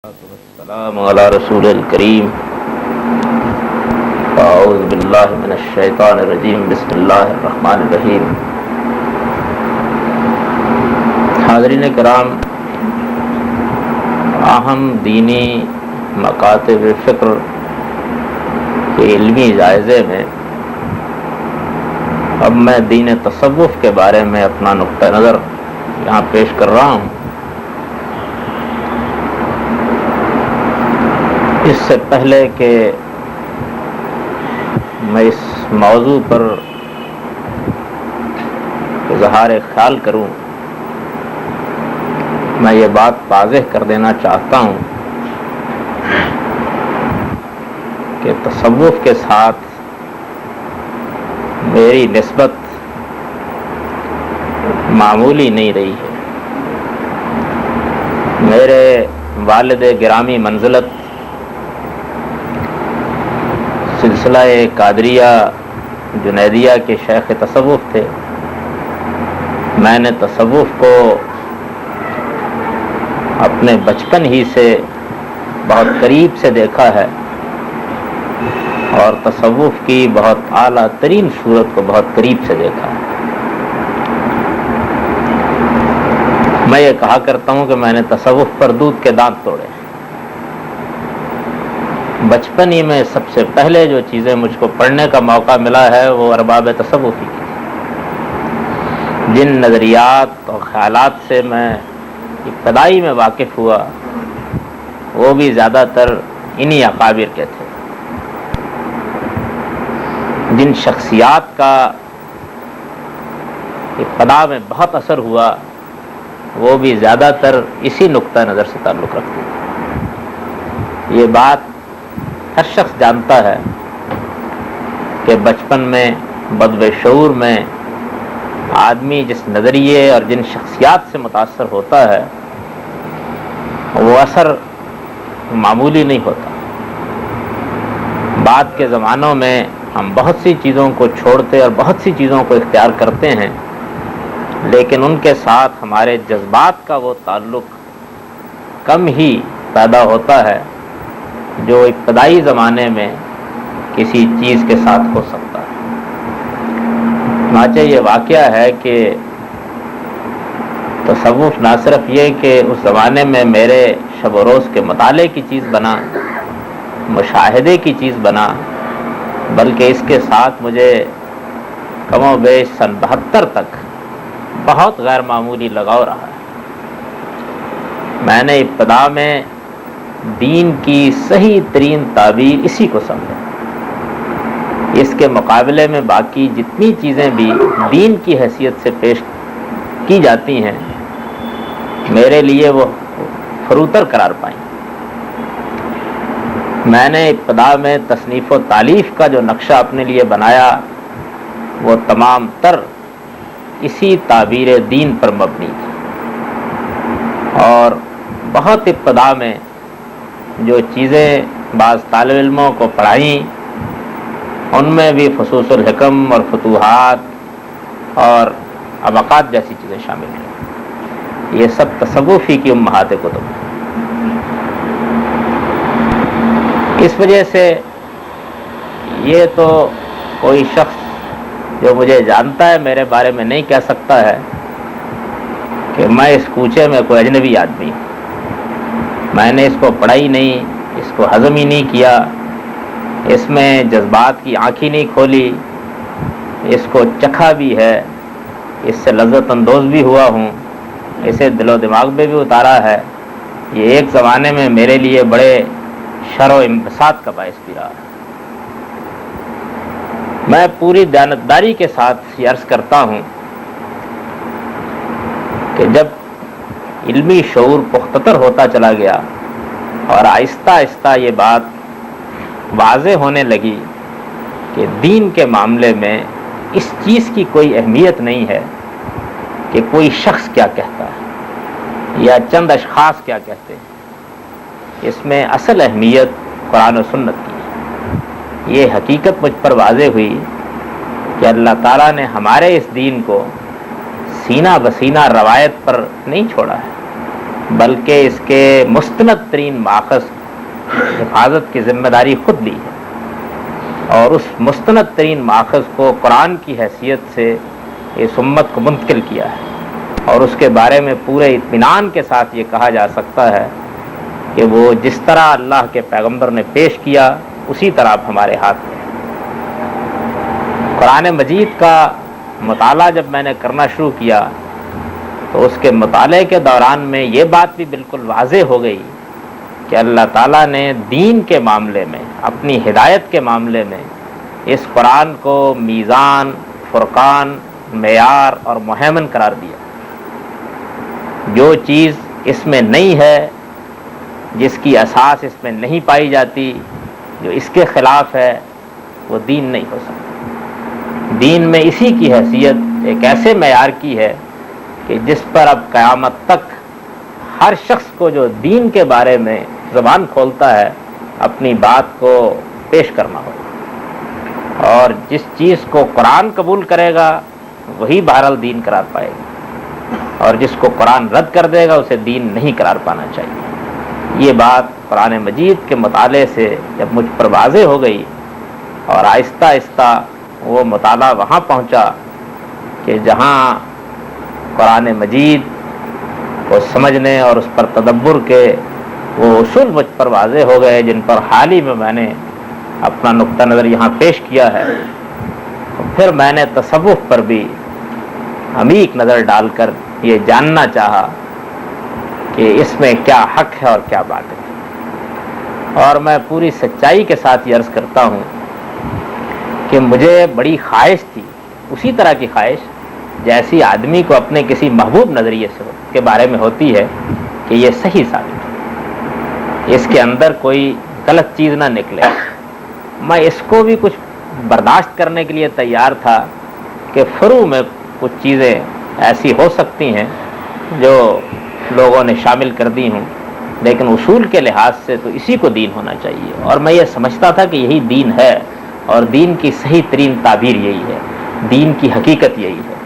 السلام علی رسول الکریم اعوذ باللہ من الشیطان الرجیم بسم اللہ الرحمن الرحیم. حاضرین کرام، اہم دینی مکاتب فکر کے علمی جائزے میں اب میں دین تصوف کے بارے میں اپنا نقطہ نظر یہاں پیش کر رہا ہوں. اس سے پہلے کہ میں اس موضوع پر اظہار خیال کروں، میں یہ بات واضح کر دینا چاہتا ہوں کہ تصوف کے ساتھ میری نسبت معمولی نہیں رہی ہے. میرے والد گرامی منزلت سلسلہ قادریہ جنیدیہ کے شیخ تصوف تھے. میں نے تصوف کو اپنے بچپن ہی سے بہت قریب سے دیکھا ہے اور تصوف کی بہت اعلیٰ ترین صورت کو بہت قریب سے دیکھا ہے. میں یہ کہا کرتا ہوں کہ میں نے تصوف پر دودھ کے دانت توڑے. بچپن ہی میں سب سے پہلے جو چیزیں مجھ کو پڑھنے کا موقع ملا ہے وہ ارباب تصوفی کی. جن نظریات اور خیالات سے میں ابتدائی میں واقف ہوا وہ بھی زیادہ تر انہی اکابر کے تھے. جن شخصیات کا ابتدا میں بہت اثر ہوا وہ بھی زیادہ تر اسی نقطہ نظر سے تعلق رکھتے ہیں. یہ بات ہر شخص جانتا ہے کہ بچپن میں بدو شعور میں آدمی جس نظریے اور جن شخصیات سے متاثر ہوتا ہے وہ اثر معمولی نہیں ہوتا. بعد کے زمانوں میں ہم بہت سی چیزوں کو چھوڑتے اور بہت سی چیزوں کو اختیار کرتے ہیں، لیکن ان کے ساتھ ہمارے جذبات کا وہ تعلق کم ہی پیدا ہوتا ہے جو ابتدائی زمانے میں کسی چیز کے ساتھ ہو سکتا ہے. چنانچہ یہ واقعہ ہے کہ تصوف نہ صرف یہ کہ اس زمانے میں میرے شب و روز کے مطالعے کی چیز بنا، مشاہدے کی چیز بنا، بلکہ اس کے ساتھ مجھے کم و بیش سن 72 تک بہت غیر معمولی لگاؤ رہا ہے. میں نے ابتدا میں دین کی صحیح ترین تعبیر اسی کو سمجھا. اس کے مقابلے میں باقی جتنی چیزیں بھی دین کی حیثیت سے پیش کی جاتی ہیں میرے لیے وہ فروتر قرار پائیں. میں نے ابتدا میں تصنیف و تالیف کا جو نقشہ اپنے لیے بنایا وہ تمام تر اسی تعبیر دین پر مبنی تھا. اور بہت ابتدا میں جو چیزیں بعض طالب علموں کو پڑھائیں ان میں بھی فصوص الحکم اور فتوحات اور ابقات جیسی چیزیں شامل ہیں. یہ سب تصوفی کی امہات کتب ہیں. اس وجہ سے یہ تو کوئی شخص جو مجھے جانتا ہے میرے بارے میں نہیں کہہ سکتا ہے کہ میں اس کوچے میں کوئی اجنبی آدمی ہوں. میں نے اس کو پڑھا ہی نہیں، اس کو ہضم ہی نہیں کیا، اس میں جذبات کی آنکھیں نہیں کھولی، اس کو چکھا بھی ہے، اس سے لذت اندوز بھی ہوا ہوں، اسے دل و دماغ میں بھی اتارا ہے. یہ ایک زمانے میں میرے لیے بڑے شر و انبساط کا باعث بھی رہا ہے. میں پوری دیانتداری کے ساتھ یہ عرض کرتا ہوں کہ جب علمی شعور پختہ ہوتا چلا گیا اور آہستہ آہستہ یہ بات واضح ہونے لگی کہ دین کے معاملے میں اس چیز کی کوئی اہمیت نہیں ہے کہ کوئی شخص کیا کہتا ہے یا چند اشخاص کیا کہتے ہیں. اس میں اصل اہمیت قرآن و سنت کی ہے. یہ حقیقت مجھ پر واضح ہوئی کہ اللہ تعالیٰ نے ہمارے اس دین کو سینہ بسینہ روایت پر نہیں چھوڑا ہے، بلکہ اس کے مستند ترین ماخذ حفاظت کی ذمہ داری خود لی ہے، اور اس مستند ترین ماخذ کو قرآن کی حیثیت سے اس امت کو منتقل کیا ہے، اور اس کے بارے میں پورے اطمینان کے ساتھ یہ کہا جا سکتا ہے کہ وہ جس طرح اللہ کے پیغمبر نے پیش کیا اسی طرح اب ہمارے ہاتھ میں ہے۔ قرآن مجید کا مطالعہ جب میں نے کرنا شروع کیا تو اس کے مطالعے کے دوران میں یہ بات بھی بالکل واضح ہو گئی کہ اللہ تعالیٰ نے دین کے معاملے میں، اپنی ہدایت کے معاملے میں اس قرآن کو میزان، فرقان، معیار اور مہیمن قرار دیا۔ جو چیز اس میں نہیں ہے، جس کی اساس اس میں نہیں پائی جاتی، جو اس کے خلاف ہے، وہ دین نہیں ہو سکتا۔ دین میں اسی کی حیثیت ایک ایسے معیار کی ہے کہ جس پر اب قیامت تک ہر شخص کو جو دین کے بارے میں زبان کھولتا ہے اپنی بات کو پیش کرنا ہوگا، اور جس چیز کو قرآن قبول کرے گا وہی بہرحال دین قرار پائے گا، اور جس کو قرآن رد کر دے گا اسے دین نہیں قرار پانا چاہیے۔ یہ بات قرآن مجید کے مطالعے سے جب مجھ پر واضح ہو گئی، اور آہستہ آہستہ وہ مطالعہ وہاں پہنچا کہ جہاں قرآن مجید کو سمجھنے اور اس پر تدبر کے وہ اصول مجھ پر واضح ہو گئے جن پر حال ہی میں نے اپنا نقطہ نظر یہاں پیش کیا ہے، پھر میں نے تصوف پر بھی عمیق نظر ڈال کر یہ جاننا چاہا کہ اس میں کیا حق ہے اور کیا باطل ہے۔ اور میں پوری سچائی کے ساتھ یہ عرض کرتا ہوں کہ مجھے بڑی خواہش تھی، اسی طرح کی خواہش جیسی آدمی کو اپنے کسی محبوب نظریے سے کے بارے میں ہوتی ہے کہ یہ صحیح ثابت ہو، اس کے اندر کوئی غلط چیز نہ نکلے۔ میں اس کو بھی کچھ برداشت کرنے کے لیے تیار تھا کہ فروع میں کچھ چیزیں ایسی ہو سکتی ہیں جو لوگوں نے شامل کر دی ہوں، لیکن اصول کے لحاظ سے تو اسی کو دین ہونا چاہیے، اور میں یہ سمجھتا تھا کہ یہی دین ہے، اور دین کی صحیح ترین تعبیر یہی ہے، دین کی حقیقت یہی ہے۔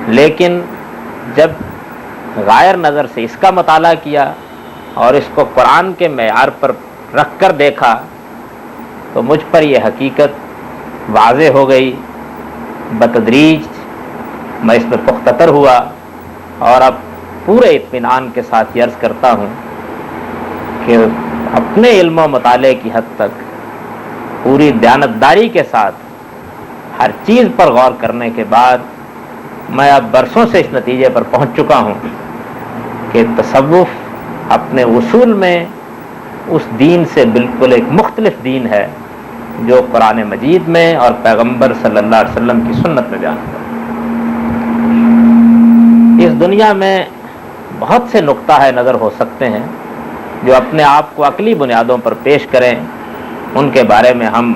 لیکن جب غائر نظر سے اس کا مطالعہ کیا اور اس کو قرآن کے معیار پر رکھ کر دیکھا تو مجھ پر یہ حقیقت واضح ہو گئی۔ بتدریج میں اس میں پختہ تر ہوا، اور اب پورے اطمینان کے ساتھ یہ عرض کرتا ہوں کہ اپنے علم و مطالعے کی حد تک پوری دیانتداری کے ساتھ ہر چیز پر غور کرنے کے بعد میں اب برسوں سے اس نتیجے پر پہنچ چکا ہوں کہ تصوف اپنے اصول میں اس دین سے بالکل ایک مختلف دین ہے جو قرآن مجید میں اور پیغمبر صلی اللہ علیہ وسلم کی سنت میں بیان ہے۔ اس دنیا میں بہت سے نقطہ نظر ہو سکتے ہیں جو اپنے آپ کو عقلی بنیادوں پر پیش کریں، ان کے بارے میں ہم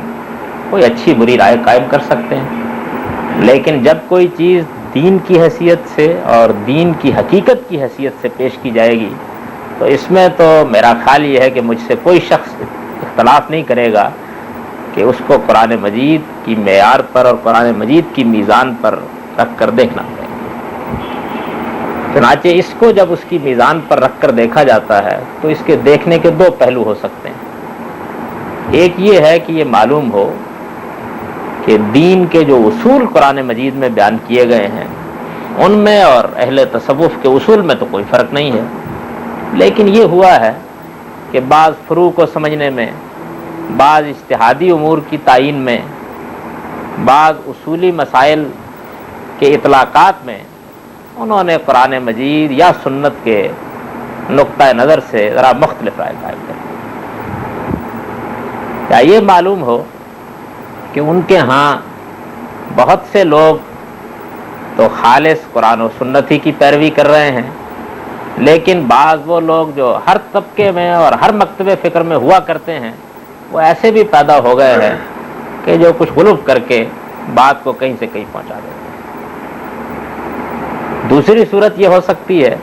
کوئی اچھی بری رائے قائم کر سکتے ہیں، لیکن جب کوئی چیز دین کی حیثیت سے اور دین کی حقیقت کی حیثیت سے پیش کی جائے گی تو اس میں تو میرا خیال یہ ہے کہ مجھ سے کوئی شخص اختلاف نہیں کرے گا کہ اس کو قرآن مجید کی معیار پر اور قرآن مجید کی میزان پر رکھ کر دیکھنا پڑے گا۔ چنانچہ اس کو جب اس کی میزان پر رکھ کر دیکھا جاتا ہے تو اس کے دیکھنے کے دو پہلو ہو سکتے ہیں۔ ایک یہ ہے کہ یہ معلوم ہو کہ دین کے جو اصول قرآن مجید میں بیان کیے گئے ہیں ان میں اور اہل تصوف کے اصول میں تو کوئی فرق نہیں ہے، لیکن یہ ہوا ہے کہ بعض فروع کو سمجھنے میں، بعض اجتہادی امور کی تعین میں، بعض اصولی مسائل کے اطلاقات میں انہوں نے قرآن مجید یا سنت کے نقطہ نظر سے ذرا مختلف رائے قائم کر دی۔ کیا یہ معلوم ہو کہ ان کے ہاں بہت سے لوگ تو خالص قرآن و سنت ہی کی پیروی کر رہے ہیں، لیکن بعض وہ لوگ جو ہر طبقے میں اور ہر مکتبہ فکر میں ہوا کرتے ہیں وہ ایسے بھی پیدا ہو گئے ہیں کہ جو کچھ غلو کر کے بات کو کہیں سے کہیں پہنچا دیتے ہیں۔ دوسری صورت یہ ہو سکتی ہے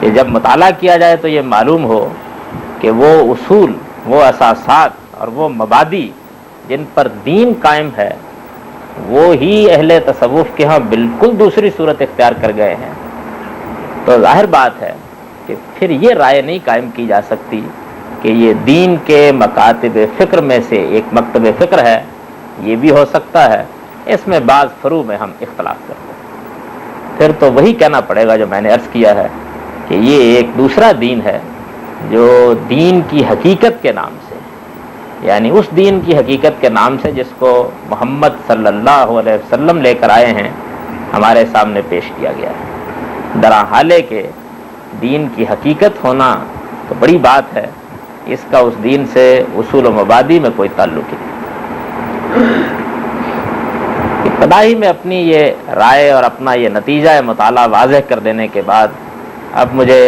کہ جب مطالعہ کیا جائے تو یہ معلوم ہو کہ وہ اصول، وہ اساسات اور وہ مبادی جن پر دین قائم ہے وہ ہی اہل تصوف کے ہاں بالکل دوسری صورت اختیار کر گئے ہیں، تو ظاہر بات ہے کہ پھر یہ رائے نہیں قائم کی جا سکتی کہ یہ دین کے مکاتب فکر میں سے ایک مکتب فکر ہے، یہ بھی ہو سکتا ہے، اس میں بعض فروع میں ہم اختلاف کرتے ہیں۔ پھر تو وہی کہنا پڑے گا جو میں نے عرض کیا ہے کہ یہ ایک دوسرا دین ہے جو دین کی حقیقت کے نام سے، یعنی اس دین کی حقیقت کے نام سے جس کو محمد صلی اللہ علیہ وسلم لے کر آئے ہیں، ہمارے سامنے پیش کیا گیا ہے۔ درحالے کے دین کی حقیقت ہونا تو بڑی بات ہے، اس کا اس دین سے اصول و مبادی میں کوئی تعلق ہی نہیں۔ ابتدائی میں اپنی یہ رائے اور اپنا یہ نتیجہ مطالعہ واضح کر دینے کے بعد اب مجھے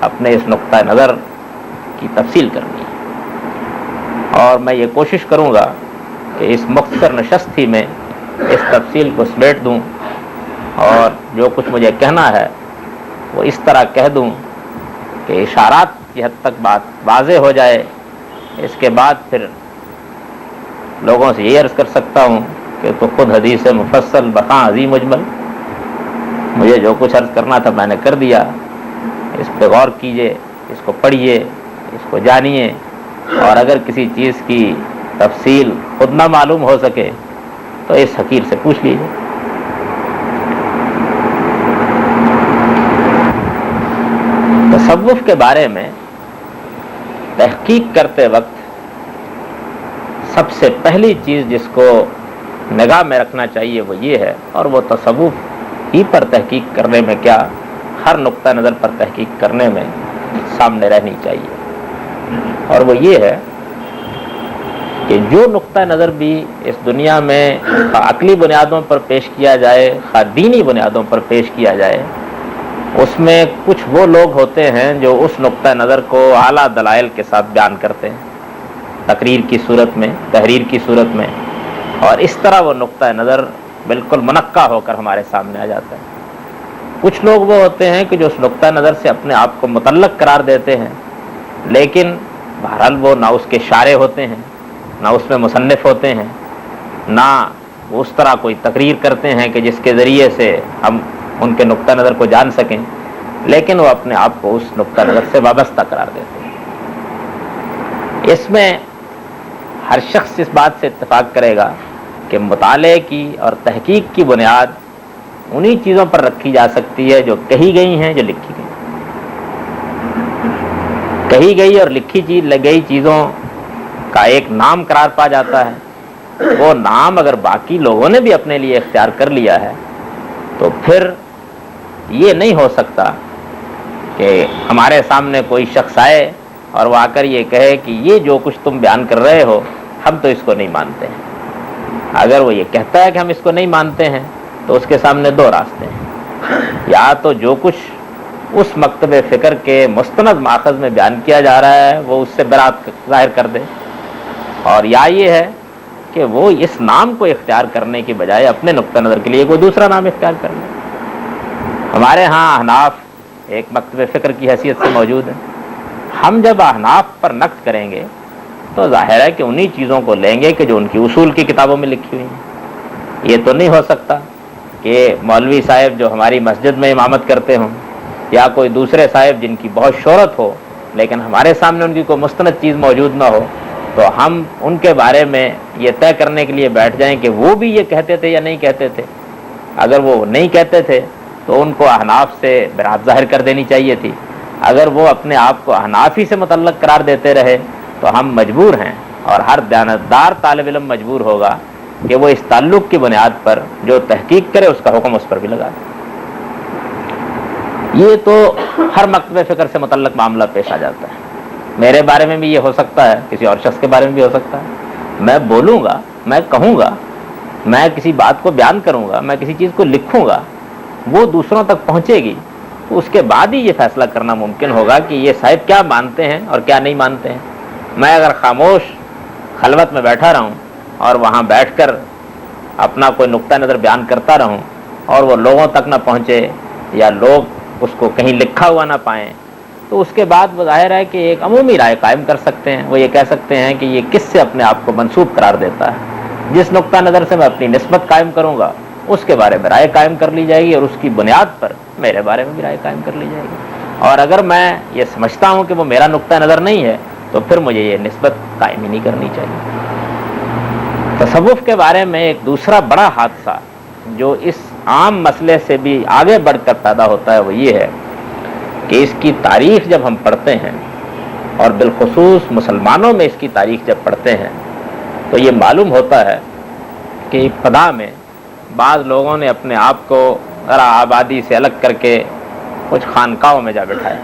اپنے اس نقطہ نظر کی تفصیل کرنی ہے، اور میں یہ کوشش کروں گا کہ اس مختصر نشست ہی میں اس تفصیل کو سمیٹ دوں، اور جو کچھ مجھے کہنا ہے وہ اس طرح کہہ دوں کہ اشارات کی حد تک بات واضح ہو جائے۔ اس کے بعد پھر لوگوں سے یہ عرض کر سکتا ہوں کہ تو خود حدیث مفصل بخواں عظیم مجمل، مجھے جو کچھ عرض کرنا تھا میں نے کر دیا، اس پہ غور کیجئے، اس کو پڑھیے، اس کو جانیے، اور اگر کسی چیز کی تفصیل خود نہ معلوم ہو سکے تو اس حقیر سے پوچھ لیجیے۔ تصوف کے بارے میں تحقیق کرتے وقت سب سے پہلی چیز جس کو نگاہ میں رکھنا چاہیے وہ یہ ہے، اور وہ تصوف ہی پر تحقیق کرنے میں کیا ہر نقطہ نظر پر تحقیق کرنے میں سامنے رہنی چاہیے، اور وہ یہ ہے کہ جو نقطہ نظر بھی اس دنیا میں عقلی بنیادوں پر پیش کیا جائے، دینی بنیادوں پر پیش کیا جائے، اس میں کچھ وہ لوگ ہوتے ہیں جو اس نقطہ نظر کو اعلیٰ دلائل کے ساتھ بیان کرتے ہیں، تقریر کی صورت میں، تحریر کی صورت میں، اور اس طرح وہ نقطہ نظر بالکل منقع ہو کر ہمارے سامنے آ جاتا ہے۔ کچھ لوگ وہ ہوتے ہیں کہ جو اس نقطہ نظر سے اپنے آپ کو متعلق قرار دیتے ہیں، لیکن بہرحال وہ نہ اس کے شارح ہوتے ہیں، نہ اس میں مصنف ہوتے ہیں، نہ وہ اس طرح کوئی تقریر کرتے ہیں کہ جس کے ذریعے سے ہم ان کے نقطہ نظر کو جان سکیں، لیکن وہ اپنے آپ کو اس نقطہ نظر سے وابستہ قرار دیتے ہیں۔ اس میں ہر شخص اس بات سے اتفاق کرے گا کہ مطالعے کی اور تحقیق کی بنیاد انہی چیزوں پر رکھی جا سکتی ہے جو کہی گئی ہیں، جو لکھی گئی۔ کہی گئی اور لکھی گئی چیزوں کا ایک نام قرار پا جاتا ہے، وہ نام اگر باقی لوگوں نے بھی اپنے لیے اختیار کر لیا ہے تو پھر یہ نہیں ہو سکتا کہ ہمارے سامنے کوئی شخص آئے اور وہ آ کر یہ کہے کہ یہ جو کچھ تم بیان کر رہے ہو ہم تو اس کو نہیں مانتے ہیں۔ اگر وہ یہ کہتا ہے کہ ہم اس کو نہیں مانتے ہیں تو اس کے سامنے دو راستے ہیں، یا تو جو کچھ اس مکتب فکر کے مستند ماخذ میں بیان کیا جا رہا ہے وہ اس سے برات ظاہر کر دے، اور یا یہ ہے کہ وہ اس نام کو اختیار کرنے کی بجائے اپنے نقطہ نظر کے لیے کوئی دوسرا نام اختیار کر لے۔ ہمارے ہاں احناف ایک مکتب فکر کی حیثیت سے موجود ہے، ہم جب احناف پر نقد کریں گے تو ظاہر ہے کہ انہی چیزوں کو لیں گے کہ جو ان کی اصول کی کتابوں میں لکھی ہوئی ہیں۔ یہ تو نہیں ہو سکتا کہ مولوی صاحب جو ہماری مسجد میں امامت کرتے ہوں یا کوئی دوسرے صاحب جن کی بہت شہرت ہو لیکن ہمارے سامنے ان کی کوئی مستند چیز موجود نہ ہو تو ہم ان کے بارے میں یہ طے کرنے کے لیے بیٹھ جائیں کہ وہ بھی یہ کہتے تھے یا نہیں کہتے تھے۔ اگر وہ نہیں کہتے تھے تو ان کو احناف سے برات ظاہر کر دینی چاہیے تھی، اگر وہ اپنے آپ کو احنافی سے متعلق قرار دیتے رہے تو ہم مجبور ہیں، اور ہر دیانتدار طالب علم مجبور ہوگا کہ وہ اس تعلق کی بنیاد پر جو تحقیق کرے اس کا حکم اس پر بھی لگا دے۔ یہ تو ہر مکتب فکر سے متعلق معاملہ پیش آ جاتا ہے۔ میرے بارے میں بھی یہ ہو سکتا ہے، کسی اور شخص کے بارے میں بھی ہو سکتا ہے۔ میں بولوں گا، میں کہوں گا، میں کسی بات کو بیان کروں گا، میں کسی چیز کو لکھوں گا، وہ دوسروں تک پہنچے گی تو اس کے بعد ہی یہ فیصلہ کرنا ممکن ہوگا کہ یہ صاحب کیا مانتے ہیں اور کیا نہیں مانتے ہیں۔ میں اگر خاموش خلوت میں بیٹھا رہوں اور وہاں بیٹھ کر اپنا کوئی نقطہ نظر بیان کرتا رہوں اور وہ لوگوں تک نہ پہنچے یا لوگ اس کو کہیں لکھا ہوا نہ پائیں تو اس کے بعد وہ ظاہر ہے کہ ایک عمومی رائے قائم کر سکتے ہیں۔ وہ یہ کہہ سکتے ہیں کہ یہ کس سے اپنے آپ کو منسوب قرار دیتا ہے، جس نقطہ نظر سے میں اپنی نسبت قائم کروں گا اس کے بارے میں رائے قائم کر لی جائے گی، اور اس کی بنیاد پر میرے بارے میں بھی رائے قائم کر لی جائے گی۔ اور اگر میں یہ سمجھتا ہوں کہ وہ میرا نقطہ نظر نہیں ہے تو پھر مجھے یہ نسبت قائم ہی نہیں کرنی چاہیے۔ تصوف کے بارے میں ایک دوسرا بڑا حادثہ جو اس عام مسئلے سے بھی آگے بڑھ کر پیدا ہوتا ہے وہ یہ ہے کہ اس کی تاریخ جب ہم پڑھتے ہیں اور بالخصوص مسلمانوں میں اس کی تاریخ جب پڑھتے ہیں تو یہ معلوم ہوتا ہے کہ ابتدا میں بعض لوگوں نے اپنے آپ کو ذرا آبادی سے الگ کر کے کچھ خانقاہوں میں جا بٹھایا۔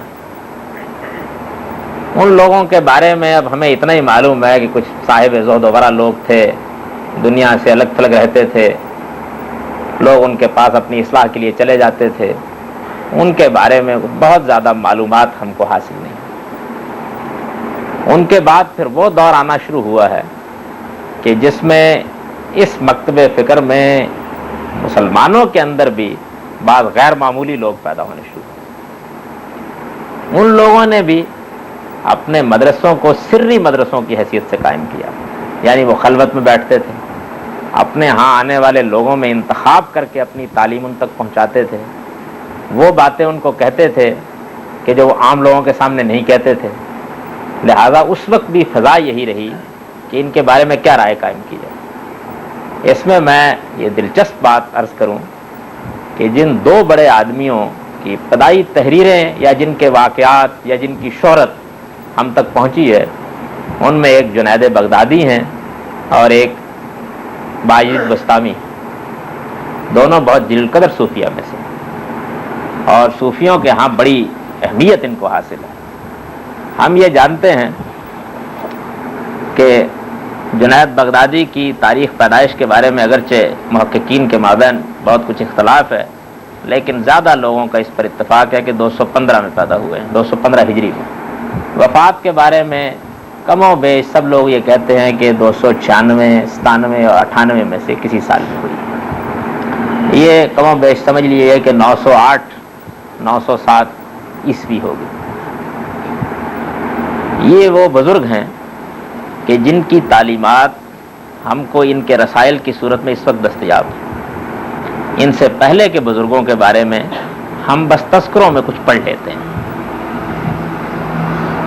ان لوگوں کے بارے میں اب ہمیں اتنا ہی معلوم ہے کہ کچھ صاحب زہد و ورع لوگ تھے، دنیا سے الگ تھلگ رہتے تھے، لوگ ان کے پاس اپنی اصلاح کے لیے چلے جاتے تھے، ان کے بارے میں بہت زیادہ معلومات ہم کو حاصل نہیں۔ ان کے بعد پھر وہ دور آنا شروع ہوا ہے کہ جس میں اس مکتب فکر میں مسلمانوں کے اندر بھی بعض غیر معمولی لوگ پیدا ہونے شروع ہوئے۔ ان لوگوں نے بھی اپنے مدرسوں کو سری مدرسوں کی حیثیت سے قائم کیا، یعنی وہ خلوت میں بیٹھتے تھے، اپنے ہاں آنے والے لوگوں میں انتخاب کر کے اپنی تعلیم ان تک پہنچاتے تھے، وہ باتیں ان کو کہتے تھے کہ جو وہ عام لوگوں کے سامنے نہیں کہتے تھے۔ لہذا اس وقت بھی فضا یہی رہی کہ ان کے بارے میں کیا رائے قائم کی جائے۔ اس میں یہ دلچسپ بات عرض کروں کہ جن دو بڑے آدمیوں کی ابتدائی تحریریں یا جن کے واقعات یا جن کی شہرت ہم تک پہنچی ہے، ان میں ایک جنید بغدادی ہیں اور ایک بایزید بستامی، دونوں بہت جلیل القدر صوفیہ میں سے، اور صوفیوں کے ہاں بڑی اہمیت ان کو حاصل ہے۔ ہم یہ جانتے ہیں کہ جنید بغدادی کی تاریخ پیدائش کے بارے میں اگرچہ محققین کے مابین بہت کچھ اختلاف ہے، لیکن زیادہ لوگوں کا اس پر اتفاق ہے کہ 215 میں پیدا ہوئے ہیں، 215 ہجری میں۔ وفات کے بارے میں کم و بیش سب لوگ یہ کہتے ہیں کہ 296، 97 اور 98 میں سے کسی سال میں ہوئی۔ یہ کم و بیش سمجھ لیجیے کہ 908، 907 عیسوی ہوگی۔ یہ وہ بزرگ ہیں کہ جن کی تعلیمات ہم کو ان کے رسائل کی صورت میں اس وقت دستیاب ہیں۔ ان سے پہلے کے بزرگوں کے بارے میں ہم بس تذکروں میں کچھ پڑھ لیتے ہیں۔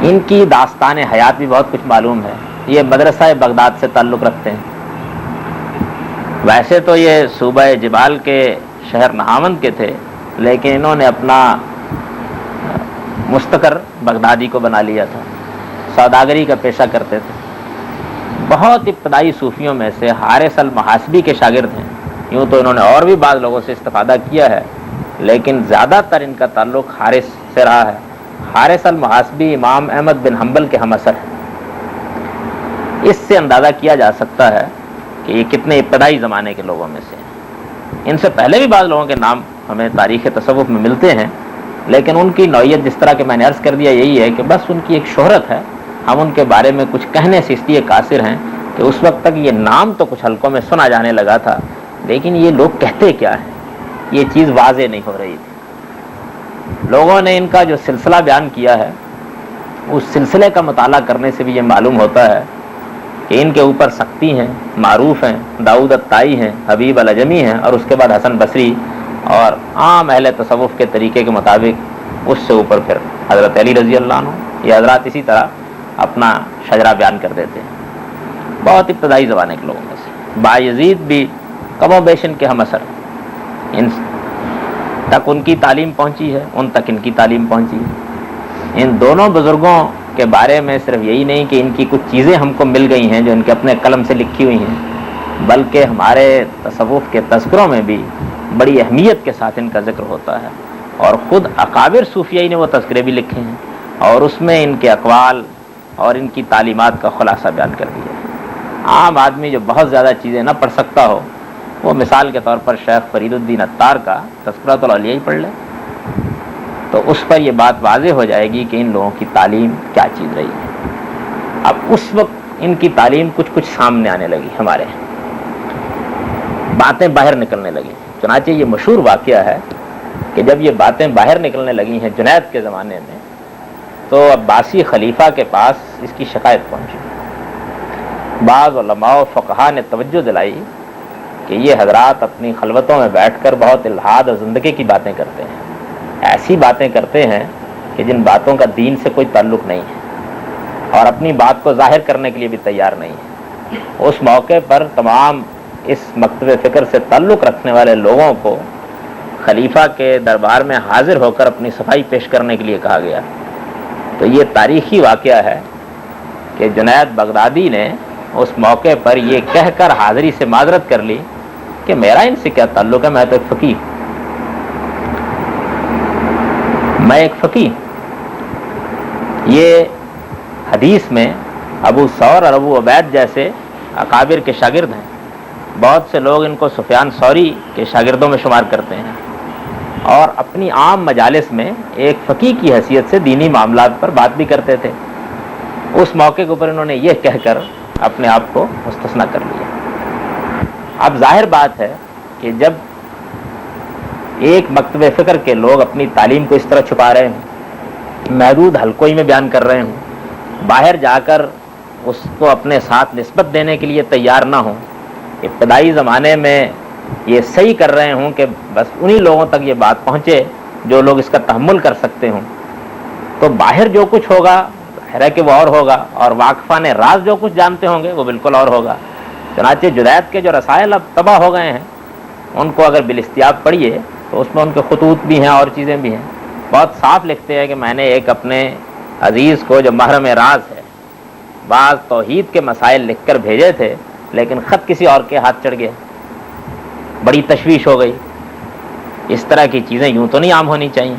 ان کی داستان حیات بھی بہت کچھ معلوم ہے۔ یہ مدرسہ بغداد سے تعلق رکھتے ہیں۔ ویسے تو یہ صوبہ جبال کے شہر نہاوند کے تھے، لیکن انہوں نے اپنا مستقر بغدادی کو بنا لیا تھا، سوداگری کا پیشہ کرتے تھے۔ بہت ابتدائی صوفیوں میں سے حارث المحاسبی کے شاگرد ہیں۔ یوں تو انہوں نے اور بھی بعض لوگوں سے استفادہ کیا ہے، لیکن زیادہ تر ان کا تعلق حارث سے رہا ہے۔ حارث المحاسبی امام احمد بن حنبل کے ہم اثر ہیں۔ اس سے اندازہ کیا جا سکتا ہے کہ یہ کتنے ابتدائی زمانے کے لوگوں میں سے ہیں۔ ان سے پہلے بھی بعض لوگوں کے نام ہمیں تاریخ تصوف میں ملتے ہیں، لیکن ان کی نوعیت جس طرح کہ میں نے عرض کر دیا یہی ہے کہ بس ان کی ایک شہرت ہے، ہم ان کے بارے میں کچھ کہنے سے اس لیے قاصر ہیں کہ اس وقت تک یہ نام تو کچھ حلقوں میں سنا جانے لگا تھا، لیکن یہ لوگ کہتے کیا ہیں یہ چیز واضح نہیں ہو رہی تھی۔ لوگوں نے ان کا جو سلسلہ بیان کیا ہے، اس سلسلے کا مطالعہ کرنے سے بھی یہ معلوم ہوتا ہے کہ ان کے اوپر سختی ہیں، معروف ہیں، داؤد الطائی ہیں، حبیب العجمی ہیں، اور اس کے بعد حسن بصری، اور عام اہل تصوف کے طریقے کے مطابق اس سے اوپر پھر حضرت علی رضی اللہ عنہ۔ یہ حضرات اسی طرح اپنا شجرہ بیان کر دیتے ہیں۔ بہت ابتدائی زمانے کے لوگوں میں سے بایزید بھی کم و بیش ان کے ہم اثر، ان تک ان کی تعلیم پہنچی ہے، ان تک ان کی تعلیم پہنچی ہے۔ ان دونوں بزرگوں کے بارے میں صرف یہی نہیں کہ ان کی کچھ چیزیں ہم کو مل گئی ہیں جو ان کے اپنے قلم سے لکھی ہوئی ہیں، بلکہ ہمارے تصوف کے تذکروں میں بھی بڑی اہمیت کے ساتھ ان کا ذکر ہوتا ہے، اور خود اکابر صوفیائی نے وہ تذکرے بھی لکھے ہیں، اور اس میں ان کے اقوال اور ان کی تعلیمات کا خلاصہ بیان کر دیا ہے۔ عام آدمی جو بہت زیادہ چیزیں نہ پڑھ سکتا ہو، وہ مثال کے طور پر شیخ فرید الدین عطار کا تذکرۃ الاولیاء ہی پڑھ لے، تو اس پر یہ بات واضح ہو جائے گی کہ ان لوگوں کی تعلیم کیا چیز رہی ہے۔ اب اس وقت ان کی تعلیم کچھ سامنے آنے لگی، ہمارے باتیں باہر نکلنے لگی۔ چنانچہ یہ مشہور واقعہ ہے کہ جب یہ باتیں باہر نکلنے لگی ہیں جنید کے زمانے میں، تو عباسی خلیفہ کے پاس اس کی شکایت پہنچی۔ بعض علماء و فقہا نے توجہ دلائی کہ یہ حضرات اپنی خلوتوں میں بیٹھ کر بہت الحاد اور زندگی کی باتیں کرتے ہیں، ایسی باتیں کرتے ہیں کہ جن باتوں کا دین سے کوئی تعلق نہیں ہے اور اپنی بات کو ظاہر کرنے کے لیے بھی تیار نہیں ہے، اس موقع پر تمام اس مکتب فکر سے تعلق رکھنے والے لوگوں کو خلیفہ کے دربار میں حاضر ہو کر اپنی صفائی پیش کرنے کے لیے کہا گیا۔ تو یہ تاریخی واقعہ ہے کہ جنید بغدادی نے اس موقع پر یہ کہہ کر حاضری سے معذرت کر لی کہ میرا ان سے کیا تعلق ہے، میں تو ایک فقیہ، میں ایک فقیہ۔ یہ حدیث میں ابو ثور اور ابو عبید جیسے اکابر کے شاگرد ہیں، بہت سے لوگ ان کو سفیان ثوری کے شاگردوں میں شمار کرتے ہیں، اور اپنی عام مجالس میں ایک فقیہ کی حیثیت سے دینی معاملات پر بات بھی کرتے تھے۔ اس موقع کے اوپر انہوں نے یہ کہہ کر اپنے آپ کو مستثنیٰ کر لیا۔ اب ظاہر بات ہے کہ جب ایک مکتب فکر کے لوگ اپنی تعلیم کو اس طرح چھپا رہے ہوں، محدود حلقوں میں بیان کر رہے ہوں، باہر جا کر اس کو اپنے ساتھ نسبت دینے کے لیے تیار نہ ہوں، ابتدائی زمانے میں یہ صحیح کر رہے ہوں کہ بس انہی لوگوں تک یہ بات پہنچے جو لوگ اس کا تحمل کر سکتے ہوں، تو باہر جو کچھ ہوگا ہے کہ وہ اور ہوگا، اور واقفان راز جو کچھ جانتے ہوں گے وہ بالکل اور ہوگا۔ چنانچہ جدید کے جو رسائل اب تباہ ہو گئے ہیں، ان کو اگر بالاستیاب پڑھیے تو اس میں ان کے خطوط بھی ہیں اور چیزیں بھی ہیں، بہت صاف لکھتے ہیں کہ میں نے ایک اپنے عزیز کو جو محرم راز ہے بعض توحید کے مسائل لکھ کر بھیجے تھے، لیکن خط کسی اور کے ہاتھ چڑھ گیا، بڑی تشویش ہو گئی۔ اس طرح کی چیزیں یوں تو نہیں عام ہونی چاہیے۔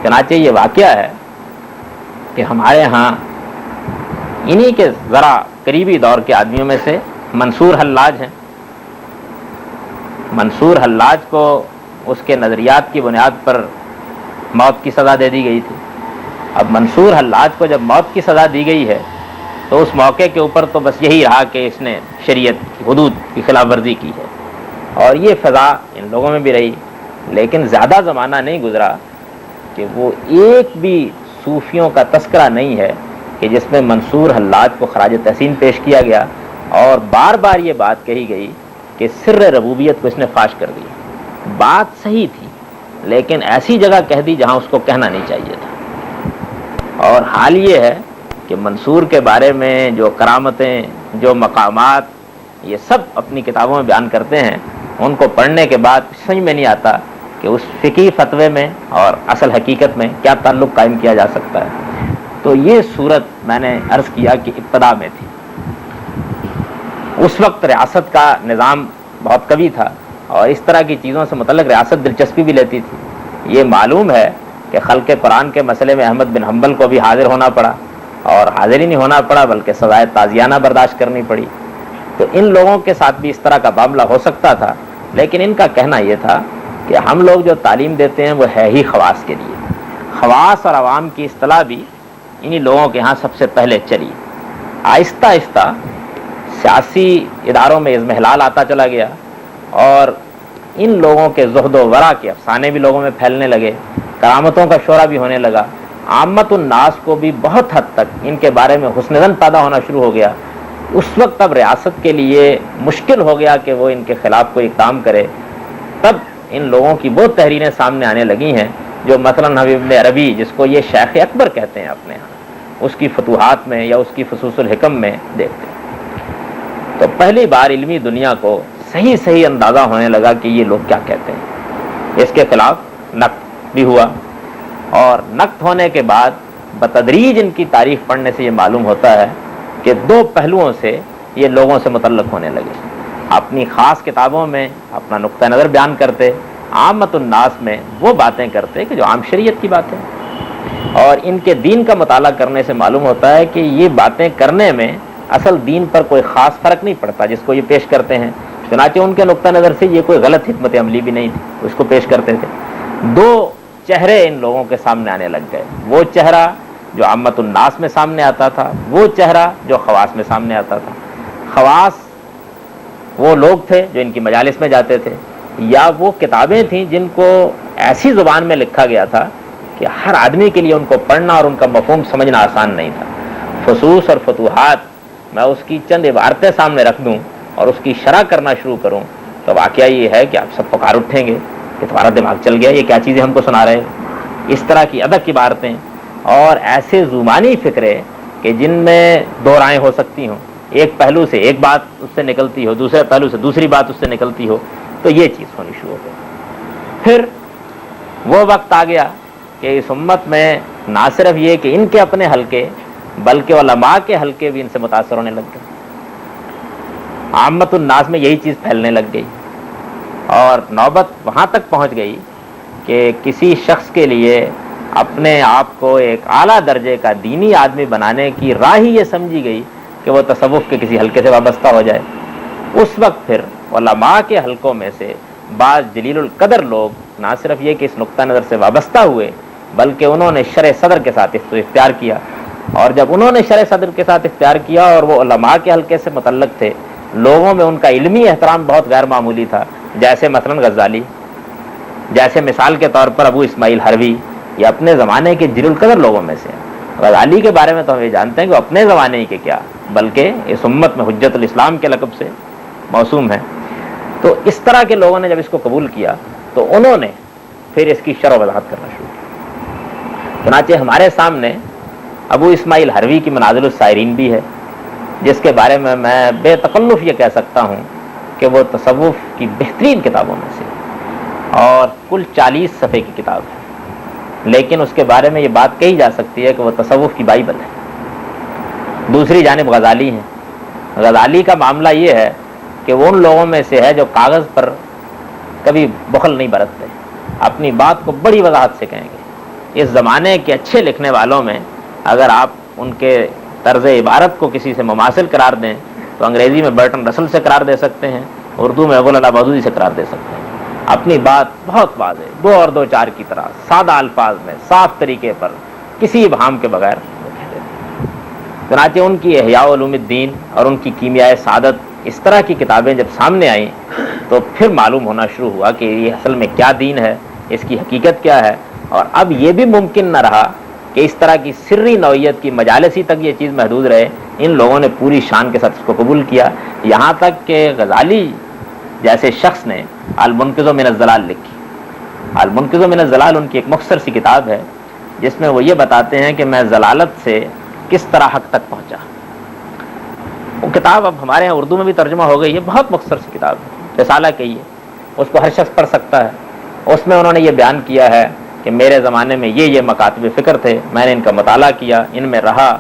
چنانچہ یہ واقعہ ہے کہ ہمارے ہاں انہی کے ذرا قریبی دور کے آدمیوں میں سے منصور حلاج ہیں۔ منصور حلاج کو اس کے نظریات کی بنیاد پر موت کی سزا دے دی گئی تھی۔ اب منصور حلاج کو جب موت کی سزا دی گئی ہے تو اس موقع کے اوپر تو بس یہی رہا کہ اس نے شریعت کی حدود کی خلاف ورزی کی ہے، اور یہ فضا ان لوگوں میں بھی رہی، لیکن زیادہ زمانہ نہیں گزرا کہ وہ ایک بھی صوفیوں کا تذکرہ نہیں ہے کہ جس میں منصور حلاج کو خراج تحسین پیش کیا گیا اور بار بار یہ بات کہی گئی کہ سر ربوبیت کو اس نے فاش کر دی۔ بات صحیح تھی لیکن ایسی جگہ کہہ دی جہاں اس کو کہنا نہیں چاہیے تھا۔ اور حال یہ ہے کہ منصور کے بارے میں جو کرامتیں، جو مقامات یہ سب اپنی کتابوں میں بیان کرتے ہیں، ان کو پڑھنے کے بعد سمجھ میں نہیں آتا کہ اس فقہی فتوے میں اور اصل حقیقت میں کیا تعلق قائم کیا جا سکتا ہے۔ تو یہ صورت میں نے عرض کیا کہ ابتدا میں تھی۔ اس وقت ریاست کا نظام بہت قوی تھا اور اس طرح کی چیزوں سے متعلق ریاست دلچسپی بھی لیتی تھی۔ یہ معلوم ہے کہ خلق قرآن کے مسئلے میں احمد بن حنبل کو بھی حاضر ہونا پڑا، اور حاضر ہی نہیں ہونا پڑا بلکہ سزائے تازیانہ برداشت کرنی پڑی۔ تو ان لوگوں کے ساتھ بھی اس طرح کا معاملہ ہو سکتا تھا، لیکن ان کا کہنا یہ تھا کہ ہم لوگ جو تعلیم دیتے ہیں وہ ہے ہی خواص کے لیے۔ خواص اور عوام کی اصطلاح بھی انہی لوگوں کے ہاں سب سے پہلے چلی۔ آہستہ آہستہ سیاسی اداروں میں اضمحلال آتا چلا گیا، اور ان لوگوں کے زہد و ورع کے افسانے بھی لوگوں میں پھیلنے لگے، کرامتوں کا شعرہ بھی ہونے لگا۔ عامت الناس کو بھی بہت حد تک ان کے بارے میں حسن ظن پیدا ہونا شروع ہو گیا۔ اس وقت اب ریاست کے لیے مشکل ہو گیا کہ وہ ان کے خلاف کوئی اقدام کرے۔ تب ان لوگوں کی وہ تحریریں سامنے آنے لگی ہیں جو مثلاً حبیب ابن عربی، جس کو یہ شیخ اکبر کہتے ہیں اپنے ہاں، اس کی فتوحات میں یا اس کی فصوص الحکم میں دیکھتے ہیں۔ تو پہلی بار علمی دنیا کو صحیح اندازہ ہونے لگا کہ یہ لوگ کیا کہتے ہیں۔ اس کے خلاف نقد بھی ہوا، اور نقد ہونے کے بعد بتدریج ان کی تاریخ پڑھنے سے یہ معلوم ہوتا ہے کہ دو پہلوؤں سے یہ لوگوں سے متعلق ہونے لگے۔ اپنی خاص کتابوں میں اپنا نقطہ نظر بیان کرتے، عامت الناس میں وہ باتیں کرتے کہ جو عام شریعت کی باتیں، اور ان کے دین کا مطالعہ کرنے سے معلوم ہوتا ہے کہ یہ باتیں کرنے میں اصل دین پر کوئی خاص فرق نہیں پڑتا جس کو یہ پیش کرتے ہیں۔ چنانچہ ان کے نقطہ نظر سے یہ کوئی غلط حکمت عملی بھی نہیں تھی، اس کو پیش کرتے تھے۔ دو چہرے ان لوگوں کے سامنے آنے لگ گئے، وہ چہرہ جو عامت الناس میں سامنے آتا تھا، وہ چہرہ جو خواص میں سامنے آتا تھا۔ خواص وہ لوگ تھے جو ان کی مجالس میں جاتے تھے، یا وہ کتابیں تھیں جن کو ایسی زبان میں لکھا گیا تھا کہ ہر آدمی کے لیے ان کو پڑھنا اور ان کا مفہوم سمجھنا آسان نہیں تھا۔ فصوص اور فتوحات میں اس کی چند عبارتیں سامنے رکھ دوں اور اس کی شرح کرنا شروع کروں تو واقعہ یہ ہے کہ آپ سب پکار اٹھیں گے کہ تمہارا دماغ چل گیا، یہ کیا چیزیں ہم کو سنا رہے ہیں۔ اس طرح کی ادق عبارتیں اور ایسے زمانی فکرے کہ جن میں دو رائیں ہو سکتی ہوں، ایک پہلو سے ایک بات اس سے نکلتی ہو، دوسرے پہلو سے دوسری بات اس سے نکلتی ہو، تو یہ چیز ہونی شروع ہو گئی۔ پھر وہ وقت آ گیا کہ اس امت میں نہ صرف یہ کہ ان کے اپنے حلقے بلکہ علماء کے حلقے بھی ان سے متاثر ہونے لگ گئے، عامت الناس میں یہی چیز پھیلنے لگ گئی، اور نوبت وہاں تک پہنچ گئی کہ کسی شخص کے لیے اپنے آپ کو ایک اعلیٰ درجے کا دینی آدمی بنانے کی راہ ہی یہ سمجھی گئی کہ وہ تصوف کے کسی حلقے سے وابستہ ہو جائے۔ اس وقت پھر علماء کے حلقوں میں سے بعض جلیل القدر لوگ نہ صرف یہ کہ اس نقطہ نظر سے وابستہ ہوئے بلکہ انہوں نے شرع صدر کے ساتھ اس کو اختیار کیا، اور جب انہوں نے شرع صدر کے ساتھ اختیار کیا اور وہ علماء کے حلقے سے متعلق تھے، لوگوں میں ان کا علمی احترام بہت غیر معمولی تھا، جیسے مثلا غزالی، جیسے مثال کے طور پر ابو اسماعیل حروی، یہ اپنے زمانے کے جلیل القدر لوگوں میں سے۔ غزالی کے بارے میں تو ہم یہ جانتے ہیں کہ وہ اپنے زمانے ہی کے کیا بلکہ اس امت میں حجت الاسلام کے لقب سے موسوم ہے۔ تو اس طرح کے لوگوں نے جب اس کو قبول کیا تو انہوں نے پھر اس کی شرح و وضاحت کرنا شروع کی۔ چنانچہ ہمارے سامنے ابو اسماعیل حروی کی منازل السائرین بھی ہے، جس کے بارے میں بے تکلف یہ کہہ سکتا ہوں کہ وہ تصوف کی بہترین کتابوں میں سے، اور کل 40 صفحے کی کتاب ہے، لیکن اس کے بارے میں یہ بات کہی جا سکتی ہے کہ وہ تصوف کی بائبل ہے۔ دوسری جانب غزالی ہیں۔ غزالی کا معاملہ یہ ہے کہ وہ ان لوگوں میں سے ہے جو کاغذ پر کبھی بخل نہیں برتتے، اپنی بات کو بڑی وضاحت سے کہیں گے۔ اس زمانے کے اچھے لکھنے والوں میں اگر آپ ان کے طرز عبارت کو کسی سے مماثل قرار دیں تو انگریزی میں برٹن رسل سے قرار دے سکتے ہیں، اردو میں ابو العلا مودودی سے قرار دے سکتے ہیں۔ اپنی بات بہت واضح، 2 اور 2 4 کی طرح سادہ الفاظ میں صاف طریقے پر کسی ابہام کے بغیر وہ کہہ دیتے ہیں۔ چنانچہ ان کی احیاء علوم الدین اور ان کی کیمیائے سعادت، اس طرح کی کتابیں جب سامنے آئیں تو پھر معلوم ہونا شروع ہوا کہ یہ اصل میں کیا دین ہے، اس کی حقیقت کیا ہے۔ اور اب یہ بھی ممکن نہ رہا کہ اس طرح کی سری نوعیت کی مجالسی تک یہ چیز محدود رہے، ان لوگوں نے پوری شان کے ساتھ اس کو قبول کیا، یہاں تک کہ غزالی جیسے شخص نے المنقذ من الضلال لکھی۔ المنقذ من الضلال ان کی ایک مختصر سی کتاب ہے جس میں وہ یہ بتاتے ہیں کہ میں ضلالت سے کس طرح حق تک پہنچا۔ وہ کتاب اب ہمارے یہاں اردو میں بھی ترجمہ ہو گئی ہے، بہت مختصر سی کتاب ہے، رسالہ کہی ہے، اس کو ہر شخص پڑھ سکتا ہے۔ اس میں انہوں نے یہ بیان کیا ہے کہ میرے زمانے میں یہ مکاتب فکر تھے، میں نے ان کا مطالعہ کیا، ان میں رہا،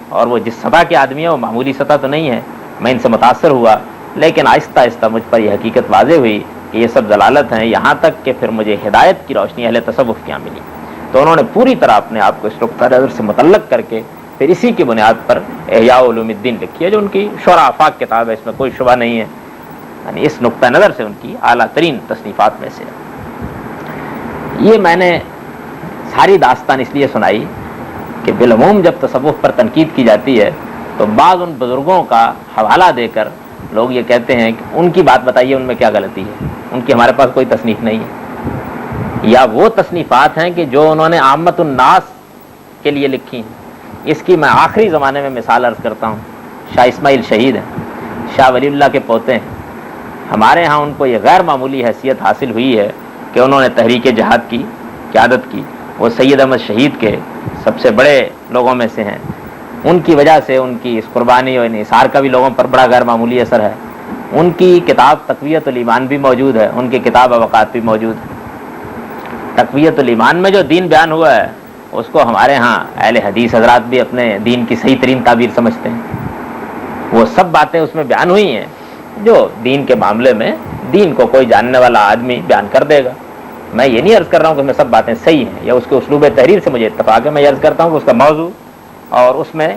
اور وہ جس سطح کے آدمی ہیں وہ معمولی سطح تو نہیں ہے، میں ان سے متاثر ہوا، لیکن آہستہ آہستہ مجھ پر یہ حقیقت واضح ہوئی کہ یہ سب ضلالت ہیں، یہاں تک کہ پھر مجھے ہدایت کی روشنی اہل تصوف کیا ملی۔ تو انہوں نے پوری طرح اپنے آپ کو اس نقطہ نظر سے متعلق کر کے پھر اسی کی بنیاد پر احیاء علوم الدین لکھی ہے، جو ان کی شرح آفاق کتاب ہے، اس میں کوئی شبہ نہیں ہے، یعنی اس نقطہ نظر سے ان کی اعلیٰ ترین تصنیفات میں سے۔ یہ میں نے ساری داستان اس لیے سنائی کہ بالعموم جب تصوف پر تنقید کی جاتی ہے تو بعض ان بزرگوں کا حوالہ دے کر لوگ یہ کہتے ہیں کہ ان کی بات بتائیے، ان میں کیا غلطی ہے، ان کی ہمارے پاس کوئی تصنیف نہیں ہے، یا وہ تصنیفات ہیں کہ جو انہوں نے عامت الناس کے لیے لکھی ہیں۔ اس کی میں آخری زمانے میں مثال عرض کرتا ہوں، شاہ اسماعیل شہید ہیں، شاہ ولی اللہ کے پوتے ہیں۔ ہمارے ہاں ان کو یہ غیر معمولی حیثیت حاصل ہوئی ہے کہ انہوں نے تحریک جہاد کی قیادت کی، وہ سید احمد شہید کے سب سے بڑے لوگوں میں سے ہیں، ان کی وجہ سے ان کی اس قربانی اور انحصار کا بھی لوگوں پر بڑا غیر معمولی اثر ہے۔ ان کی کتاب تقویت الایمان بھی موجود ہے، ان کی کتاب اوقات بھی موجود ہے۔ تقویت الایمان میں جو دین بیان ہوا ہے اس کو ہمارے ہاں اہل حدیث حضرات بھی اپنے دین کی صحیح ترین تعبیر سمجھتے ہیں۔ وہ سب باتیں اس میں بیان ہوئی ہیں جو دین کے معاملے میں دین کو کوئی جاننے والا آدمی بیان کر دے گا۔ میں یہ نہیں عرض کر رہا ہوں کہ میں سب باتیں صحیح ہیں یا اس کے اسلوب تحریر سے مجھے اتفاق ہے، میں یہ عرض کرتا ہوں کہ اس کا موضوع اور اس میں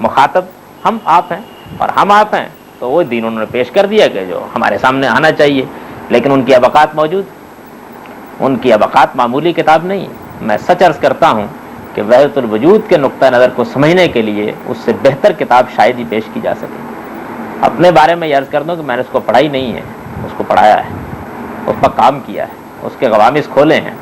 مخاطب ہم آپ ہیں، اور ہم آپ ہیں تو وہ دین انہوں نے پیش کر دیا کہ جو ہمارے سامنے آنا چاہیے، لیکن ان کی ابقات موجود، ان کی ابقات معمولی کتاب نہیں ہے۔ میں سچ عرض کرتا ہوں کہ وحدت الوجود کے نقطہ نظر کو سمجھنے کے لیے اس سے بہتر کتاب شاید ہی پیش کی جا سکے۔ اپنے بارے میں یہ عرض کر دوں کہ میں نے اس کو پڑھائی نہیں ہے، اس کو پڑھایا ہے، اس پر کام کیا ہے، اس کے قوامس کھولے ہیں،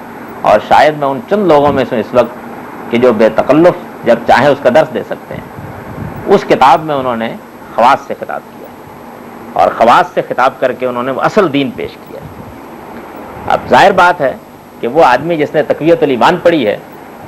اور شاید میں ان چند لوگوں میں سے اس وقت کہ جو بے تکلف جب چاہیں اس کا درس دے سکتے ہیں۔ اس کتاب میں انہوں نے خواص سے خطاب کیا اور خواص سے خطاب کر کے انہوں نے وہ اصل دین پیش کیا۔ اب ظاہر بات ہے کہ وہ آدمی جس نے تقویت الایمان پڑھی ہے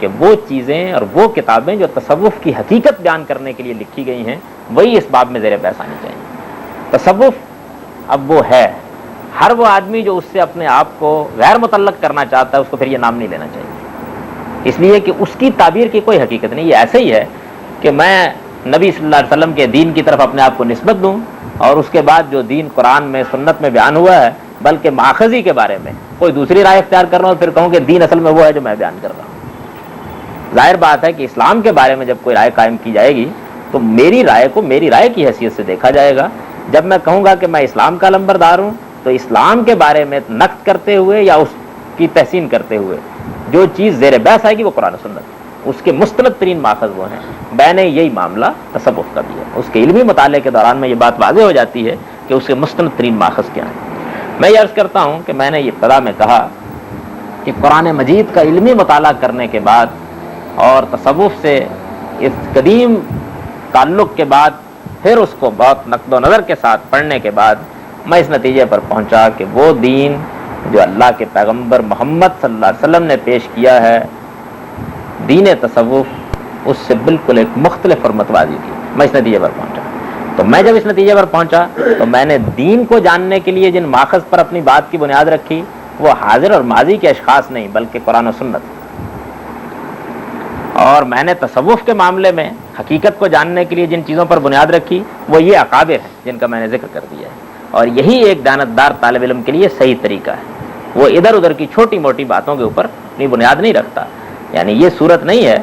کہ وہ چیزیں اور وہ کتابیں جو تصوف کی حقیقت بیان کرنے کے لیے لکھی گئی ہیں وہی اس باب میں زیر بحث آنی چاہیے۔ تصوف اب وہ ہے، ہر وہ آدمی جو اس سے اپنے آپ کو غیر متعلق کرنا چاہتا ہے اس کو پھر یہ نام نہیں لینا چاہیے، اس لیے کہ اس کی تعبیر کی کوئی حقیقت نہیں۔ یہ ایسے ہی ہے کہ میں نبی صلی اللہ علیہ وسلم کے دین کی طرف اپنے آپ کو نسبت دوں اور اس کے بعد جو دین قرآن میں سنت میں بیان ہوا ہے بلکہ ماخذی کے بارے میں کوئی دوسری رائے اختیار کر رہا ہوں، پھر کہوں کہ دین اصل میں وہ ہے جو میں بیان کر رہا ہوں۔ ظاہر بات ہے کہ اسلام کے بارے میں جب کوئی رائے قائم کی جائے گی تو میری رائے کو میری رائے کی حیثیت سے دیکھا جائے گا۔ جب میں کہوں گا کہ میں اسلام کا لمبردار ہوں تو اسلام کے بارے میں نقد کرتے ہوئے یا اس کی تحسین کرتے ہوئے جو چیز زیر بحث آئے گی وہ قرآن و سنت، اس کے مستند ترین ماخذ وہ ہیں۔ میں نے یہی معاملہ تصوف کا بھی ہے، اس کے علمی مطالعے کے دوران میں یہ بات واضح ہو جاتی ہے کہ اس کے مستند ترین ماخذ کیا ہے۔ میں یہ عرض کرتا ہوں کہ میں نے یہ ابتدا میں کہا کہ قرآن مجید کا علمی مطالعہ کرنے کے بعد اور تصوف سے اس قدیم تعلق کے بعد پھر اس کو بہت نقد و نظر کے ساتھ پڑھنے کے بعد میں اس نتیجے پر پہنچا کہ وہ دین جو اللہ کے پیغمبر محمد صلی اللہ علیہ وسلم نے پیش کیا ہے، دین تصوف اس سے بالکل ایک مختلف اور متوازی تھی۔ میں اس نتیجے پر پہنچا، تو میں جب اس نتیجے پر پہنچا تو میں نے دین کو جاننے کے لیے جن ماخذ پر اپنی بات کی بنیاد رکھی وہ حاضر اور ماضی کے اشخاص نہیں بلکہ قرآن و سنت، اور میں نے تصوف کے معاملے میں حقیقت کو جاننے کے لیے جن چیزوں پر بنیاد رکھی وہ یہ اکابر ہیں جن کا میں نے ذکر کر دیا ہے، اور یہی ایک دیانتدار طالب علم کے لیے صحیح طریقہ ہے۔ وہ ادھر ادھر کی چھوٹی موٹی باتوں کے اوپر اپنی بنیاد نہیں رکھتا، یعنی یہ صورت نہیں ہے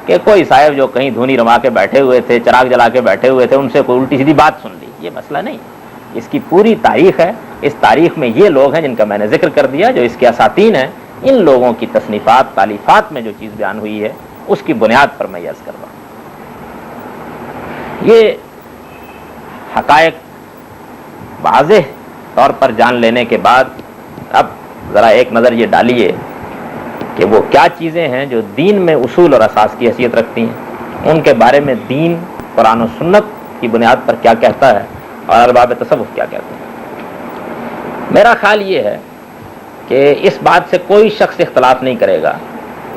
کہ کوئی صاحب جو کہیں دھونی رما کے بیٹھے ہوئے تھے، چراغ جلا کے بیٹھے ہوئے تھے، ان سے کوئی الٹی سیدھی بات سن لی، یہ مسئلہ نہیں۔ اس کی پوری تاریخ ہے، اس تاریخ میں یہ لوگ ہیں جن کا میں نے ذکر کر دیا جو اس کے اساتین ہیں، ان لوگوں کی تصنیفات تالیفات میں جو چیز بیان ہوئی ہے اس کی بنیاد پر میں عرض کر رہا ہوں۔ یہ حقائق واضح طور پر جان لینے کے بعد اب ذرا ایک نظر یہ ڈالیے کہ وہ کیا چیزیں ہیں جو دین میں اصول اور اساس کی حیثیت رکھتی ہیں، ان کے بارے میں دین قرآن و سنت کی بنیاد پر کیا کہتا ہے اور ارباب تصوف کیا کہتے ہیں۔ میرا خیال یہ ہے کہ اس بات سے کوئی شخص اختلاف نہیں کرے گا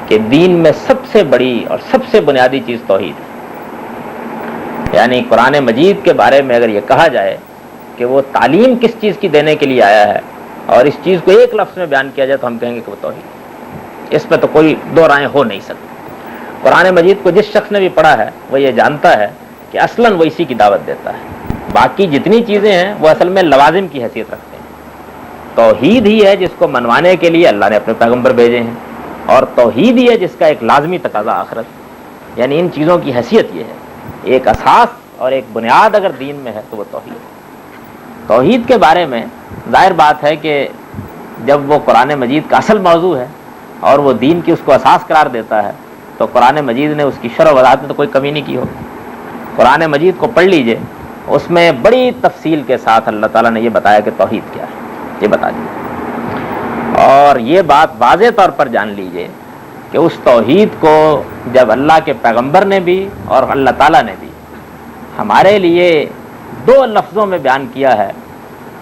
کہ دین میں سب سے بڑی اور سب سے بنیادی چیز توحید ہے۔ یعنی قرآن مجید کے بارے میں اگر یہ کہا جائے کہ وہ تعلیم کس چیز کی دینے کے لیے آیا ہے اور اس چیز کو ایک لفظ میں بیان کیا جائے تو ہم کہیں گے کہ وہ توحید، اس میں تو کوئی دو رائیں ہو نہیں سکتی۔ قرآن مجید کو جس شخص نے بھی پڑھا ہے وہ یہ جانتا ہے کہ اصلاً وہ اسی کی دعوت دیتا ہے، باقی جتنی چیزیں ہیں وہ اصل میں لوازم کی حیثیت رکھتے ہیں۔ توحید ہی ہے جس کو منوانے کے لیے اللہ نے اپنے پیغمبر بھیجے ہیں، اور توحید ہی ہے جس کا ایک لازمی تقاضا آخرت، یعنی ان چیزوں کی حیثیت یہ ہے، ایک اساس اور ایک بنیاد اگر دین میں ہے تو وہ توحید ہے۔ توحید کے بارے میں ظاہر بات ہے کہ جب وہ قرآن مجید کا اصل موضوع ہے اور وہ دین کی اس کو اساس قرار دیتا ہے تو قرآن مجید نے اس کی شرح و وضاحت میں تو کوئی کمی نہیں کی ہوگی۔ قرآن مجید کو پڑھ لیجئے، اس میں بڑی تفصیل کے ساتھ اللہ تعالیٰ نے یہ بتایا کہ توحید کیا ہے، یہ بتا دیا، اور یہ بات واضح طور پر جان لیجئے کہ اس توحید کو جب اللہ کے پیغمبر نے بھی اور اللہ تعالیٰ نے بھی ہمارے لیے دو لفظوں میں بیان کیا ہے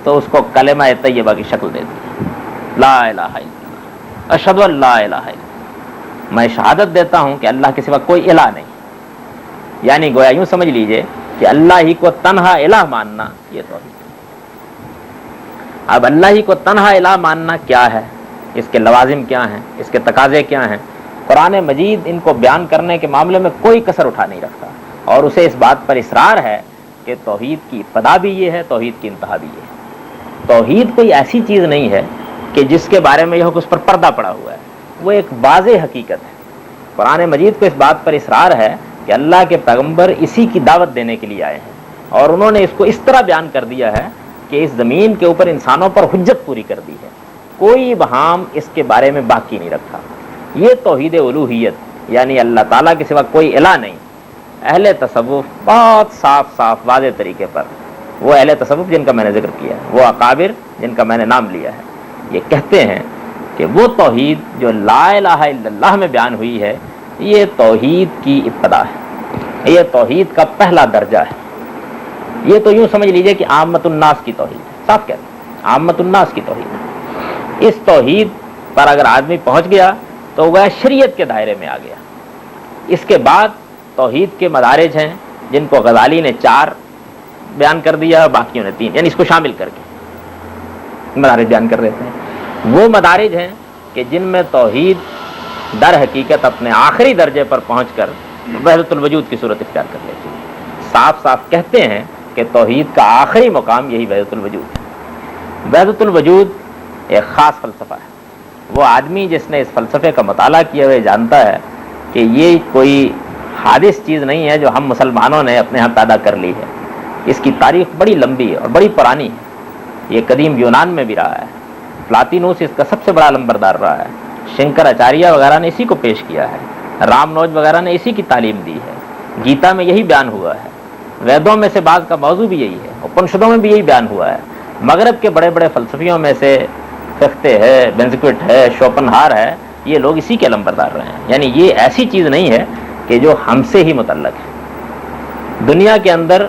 تو اس کو کلمہ طیبہ کی شکل دے دی، لا الہ الا اللہ، اشہد ان لا الہ الا اللہ، میں شہادت دیتا ہوں کہ اللہ کے سوا کوئی الہ نہیں۔ یعنی گویا یوں سمجھ لیجئے کہ اللہ ہی کو تنہا الہ ماننا یہ توحید۔ اب اللہ ہی کو تنہا الہ ماننا کیا ہے، اس کے لوازم کیا ہیں، اس کے تقاضے کیا ہیں، قرآن مجید ان کو بیان کرنے کے معاملے میں کوئی کسر اٹھا نہیں رکھتا، اور اسے اس بات پر اصرار ہے کہ توحید کی ابتدا بھی یہ ہے، توحید کی انتہا بھی یہ ہے۔ توحید کوئی ایسی چیز نہیں ہے کہ جس کے بارے میں یہ ہو کہ اس پر پردہ پڑا ہوا ہے، وہ ایک واضح حقیقت ہے۔ قرآن مجید کو اس بات پر اصرار ہے کہ اللہ کے پیغمبر اسی کی دعوت دینے کے لیے آئے ہیں، اور انہوں نے اس کو اس طرح بیان کر دیا ہے کہ اس زمین کے اوپر انسانوں پر حجت پوری کر دی ہے، کوئی ابہام اس کے بارے میں باقی نہیں رکھا۔ یہ توحید الوہیت، یعنی اللہ تعالیٰ کے سوا کوئی الہ نہیں۔ اہل تصوف بہت صاف صاف واضح طریقے پر، وہ اہل تصوف جن کا میں نے ذکر کیا ہے، وہ اکابر جن کا میں نے نام لیا ہے، یہ کہتے ہیں کہ وہ توحید جو لا الہ الا اللہ میں بیان ہوئی ہے یہ توحید کی ابتدا ہے، یہ توحید کا پہلا درجہ ہے۔ یہ تو یوں سمجھ لیجئے کہ عامت الناس کی توحید ہے، صاف کہتے ہیں عامت الناس کی توحید ہے۔ اس توحید پر اگر آدمی پہنچ گیا تو وہ شریعت کے دائرے میں آ گیا۔ اس کے بعد توحید کے مدارج ہیں جن کو غزالی نے 4 بیان کر دیا اور باقیوں نے 3، یعنی اس کو شامل کر کے مدارج بیان کر دیتے ہیں۔ وہ مدارج ہیں کہ جن میں توحید در حقیقت اپنے آخری درجے پر پہنچ کر وحدت الوجود کی صورت اختیار کر لیتی ہے۔ صاف صاف کہتے ہیں کہ توحید کا آخری مقام یہی وحدت الوجود ہے۔ وحدت الوجود ایک خاص فلسفہ ہے۔ وہ آدمی جس نے اس فلسفے کا مطالعہ کیا ہوئے جانتا ہے کہ یہ کوئی حادث چیز نہیں ہے جو ہم مسلمانوں نے اپنے ہاں پیدا کر لی ہے۔ اس کی تاریخ بڑی لمبی ہے اور بڑی پرانی ہے۔ یہ قدیم یونان میں بھی رہا ہے، پلاطینوس اس کا سب سے بڑا علمبردار رہا ہے، شنکر آچاریہ وغیرہ نے اسی کو پیش کیا ہے، رام نوج وغیرہ نے اسی کی تعلیم دی ہے، گیتا میں یہی بیان ہوا ہے، ویدوں میں سے بعض کا موضوع بھی یہی ہے، اپنشدوں میں بھی یہی بیان ہوا ہے۔ مغرب کے بڑے بڑے فلسفیوں میں سے فختے ہے، بینزکوٹ ہے، شوپنہار ہے، یہ لوگ اسی کے علمبردار رہے ہیں۔ یعنی یہ ایسی چیز نہیں ہے کہ جو ہم سے ہی متعلق ہے۔ دنیا کے اندر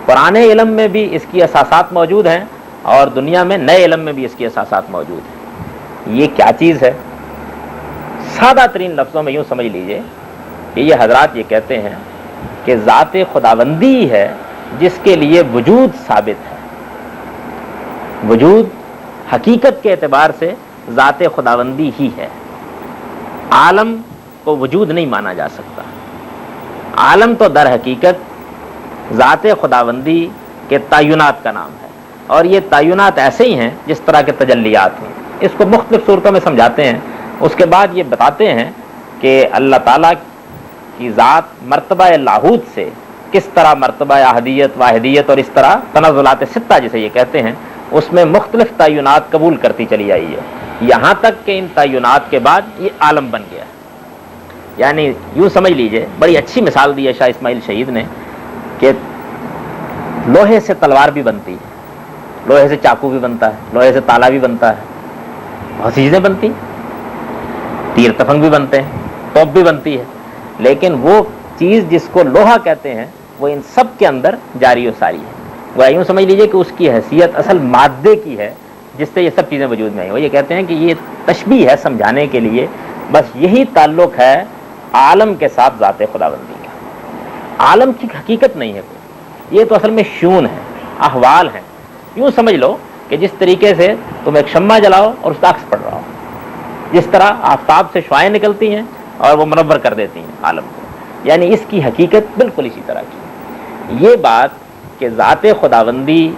پرانے علم میں بھی اس کی اساسات موجود ہیں اور دنیا میں نئے علم میں بھی اس کی اساسات موجود ہیں۔ یہ کیا چیز ہے؟ سادہ ترین لفظوں میں یوں سمجھ لیجئے کہ یہ حضرات یہ کہتے ہیں کہ ذات خداوندی ہے جس کے لیے وجود ثابت ہے۔ وجود حقیقت کے اعتبار سے ذات خداوندی ہی ہے۔ عالم کو وجود نہیں مانا جا سکتا۔ عالم تو در حقیقت ذات خداوندی کے تعینات کا نام ہے، اور یہ تعینات ایسے ہی ہیں جس طرح کے تجلیات ہیں۔ اس کو مختلف صورتوں میں سمجھاتے ہیں، اس کے بعد یہ بتاتے ہیں کہ اللہ تعالیٰ کی ذات مرتبہ لاہوت سے کس طرح مرتبہ احدیت، واحدیت اور اس طرح تنزلات ستہ جسے یہ کہتے ہیں، اس میں مختلف تعینات قبول کرتی چلی آئی ہے، یہاں تک کہ ان تعینات کے بعد یہ عالم بن گیا۔ یعنی یوں سمجھ لیجئے، بڑی اچھی مثال دی ہے شاہ اسماعیل شہید نے کہ لوہے سے تلوار بھی بنتی ہے، لوہے سے چاقو بھی بنتا ہے، لوہے سے تالا بھی بنتا ہے، بہت سی چیزیں بنتی ہیں، تیر تفنگ بھی بنتے ہیں، توپ بھی بنتی ہے، لیکن وہ چیز جس کو لوہا کہتے ہیں وہ ان سب کے اندر جاری و ساری ہے۔ وہ یوں سمجھ لیجئے کہ اس کی حیثیت اصل مادے کی ہے جس سے یہ سب چیزیں وجود میں آئی۔ وہ یہ کہتے ہیں کہ یہ تشبیہ ہے سمجھانے کے لیے، بس یہی تعلق ہے عالم کے ساتھ ذات خداوندی کا۔ عالم کی حقیقت نہیں ہے کوئی، یہ تو اصل میں شون ہے، احوال ہیں۔ یوں سمجھ لو کہ جس طریقے سے تم ایک شمع جلاؤ اور اس کا عکس پڑ رہا ہو، جس طرح آفتاب سے شعاعیں نکلتی ہیں اور وہ منور کر دیتی ہیں عالم کو، یعنی اس کی حقیقت بالکل اسی طرح کی۔ یہ بات کہ ذات خداوندی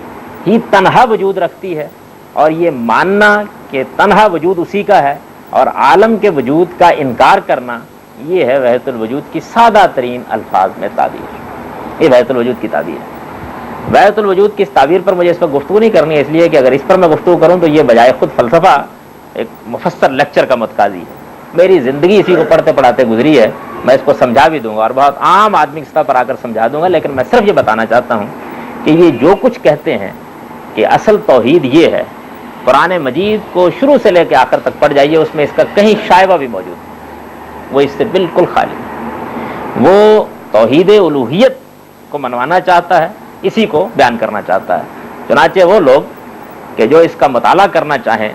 ہی تنہا وجود رکھتی ہے اور یہ ماننا کہ تنہا وجود اسی کا ہے اور عالم کے وجود کا انکار کرنا، یہ ہے وحدت الوجود کی سادہ ترین الفاظ میں تعبیر۔ یہ وحدت الوجود کی تعبیر ہے۔ وحدت الوجود کی اس تعبیر پر مجھے اس پر گفتگو نہیں کرنی ہے، اس لیے کہ اگر اس پر میں گفتگو کروں تو یہ بجائے خود فلسفہ ایک مفصل لیکچر کا متقاضی ہے۔ میری زندگی اسی کو پڑھتے پڑھاتے گزری ہے، میں اس کو سمجھا بھی دوں گا اور بہت عام آدمی کی سطح پر آ کر سمجھا دوں گا، لیکن میں صرف یہ بتانا چاہتا ہوں کہ یہ جو کچھ کہتے ہیں کہ اصل توحید یہ ہے، قرآن مجید کو شروع سے لے کے آخر تک پڑھ جائیے، اس میں اس کا کہیں شائبہ بھی موجود ہے، وہ اس سے بالکل خالی ہے۔ وہ توحید الوہیت کو منوانا چاہتا ہے، اسی کو بیان کرنا چاہتا ہے۔ چنانچہ وہ لوگ کہ جو اس کا مطالعہ کرنا چاہیں،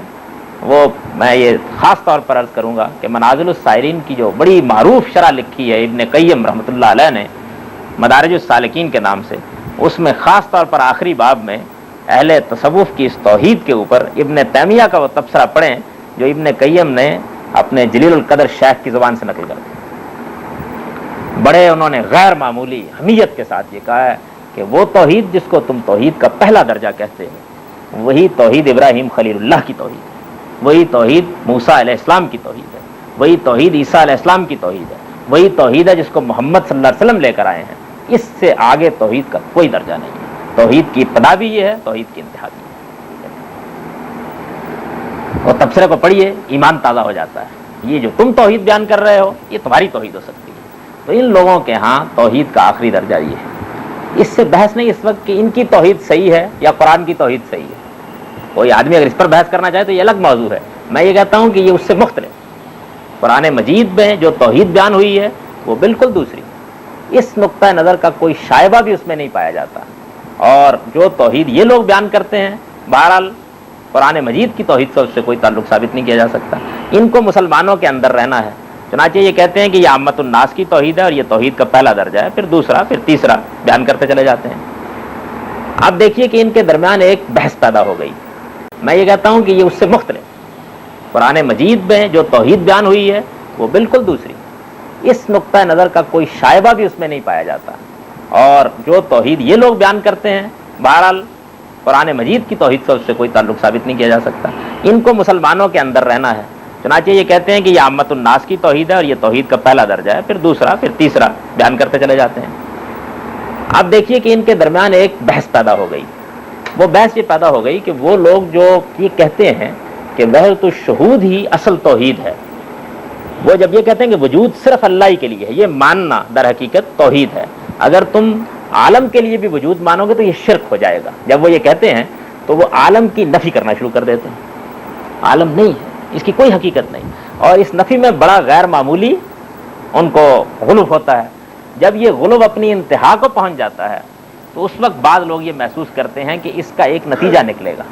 وہ میں یہ خاص طور پر عرض کروں گا کہ منازل السائرین کی جو بڑی معروف شرح لکھی ہے ابن قیم رحمۃ اللہ علیہ نے مدارج السالکین کے نام سے، اس میں خاص طور پر آخری باب میں اہل تصوف کی اس توحید کے اوپر ابن تیمیہ کا وہ تبصرہ پڑھیں جو ابن قیم نے اپنے جلیل القدر شیخ کی زبان سے نقل کر دیا۔ بڑے انہوں نے غیر معمولی حمیت کے ساتھ یہ کہا ہے کہ وہ توحید جس کو تم توحید کا پہلا درجہ کہتے ہو، وہی توحید ابراہیم خلیل اللہ کی توحید ہے، وہی توحید موسیٰ علیہ السلام کی توحید ہے، وہی توحید عیسیٰ علیہ السلام کی توحید ہے، وہی توحید ہے جس کو محمد صلی اللہ علیہ وسلم لے کر آئے ہیں۔ اس سے آگے توحید کا کوئی درجہ نہیں ہے۔ توحید کی ابتدا بھی یہ ہے، توحید کی انتہا بھی ہے۔ اور تبصرے کو پڑھیے، ایمان تازہ ہو جاتا ہے۔ یہ جو تم توحید بیان کر رہے ہو، یہ تمہاری توحید ہو سکتی ہے۔ تو ان لوگوں کے ہاں توحید کا آخری درجہ یہ ہے۔ اس سے بحث نہیں اس وقت کہ ان کی توحید صحیح ہے یا قرآن کی توحید صحیح ہے۔ کوئی آدمی اگر اس پر بحث کرنا چاہے تو یہ الگ موضوع ہے، میں یہ کہتا ہوں کہ یہ اس سے مختلف۔ قرآن مجید میں جو توحید بیان ہوئی ہے وہ بالکل دوسری، اس نقطہ نظر کا کوئی شائبہ بھی اس میں نہیں پایا جاتا۔ اور جو توحید یہ لوگ بیان کرتے ہیں، بہرحال قرآن مجید کی توحید سے اس سے کوئی تعلق ثابت نہیں کیا جا سکتا۔ ان کو مسلمانوں کے اندر رہنا ہے چنانچہ یہ کہتے ہیں کہ یہ عامت الناس کی توحید ہے اور یہ توحید کا پہلا درجہ ہے، پھر دوسرا، پھر تیسرا بیان کرتے چلے جاتے ہیں۔ اب دیکھیے کہ ان کے درمیان ایک بحث پیدا ہو گئی۔ میں یہ کہتا ہوں کہ یہ اس سے مختلف، قرآن مجید میں جو توحید بیان ہوئی ہے وہ بالکل دوسری، اس نقطہ نظر کا کوئی شائبہ بھی اس میں نہیں پایا جاتا، اور جو توحید یہ لوگ بیان کرتے ہیں بہرحال قرآن مجید کی توحید کا اس سے کوئی تعلق ثابت نہیں کیا جا سکتا۔ ان کو مسلمانوں کے اندر رہنا ہے، چنانچہ یہ کہتے ہیں کہ یہ عامت الناس کی توحید ہے اور یہ توحید کا پہلا درجہ ہے، پھر دوسرا، پھر تیسرا بیان کرتے چلے جاتے ہیں۔ اب دیکھیے کہ ان کے درمیان ایک بحث پیدا ہو گئی۔ وہ بحث یہ پیدا ہو گئی کہ وہ لوگ جو یہ کہتے ہیں کہ وحدت الشہود ہی اصل توحید ہے، وہ جب یہ کہتے ہیں کہ وجود صرف اللہ ہی کے لیے ہے، یہ ماننا در حقیقت توحید ہے۔ اگر تم عالم کے لیے بھی وجود مانو گے تو یہ شرک ہو جائے گا۔ جب وہ یہ کہتے ہیں تو وہ عالم کی نفی کرنا شروع کر دیتے ہیں، عالم نہیں ہے، اس کی کوئی حقیقت نہیں، اور اس نفی میں بڑا غیر معمولی ان کو غلو ہوتا ہے۔ جب یہ غلو اپنی انتہا کو پہنچ جاتا ہے تو اس وقت بعض لوگ یہ محسوس کرتے ہیں کہ اس کا ایک نتیجہ نکلے گا۔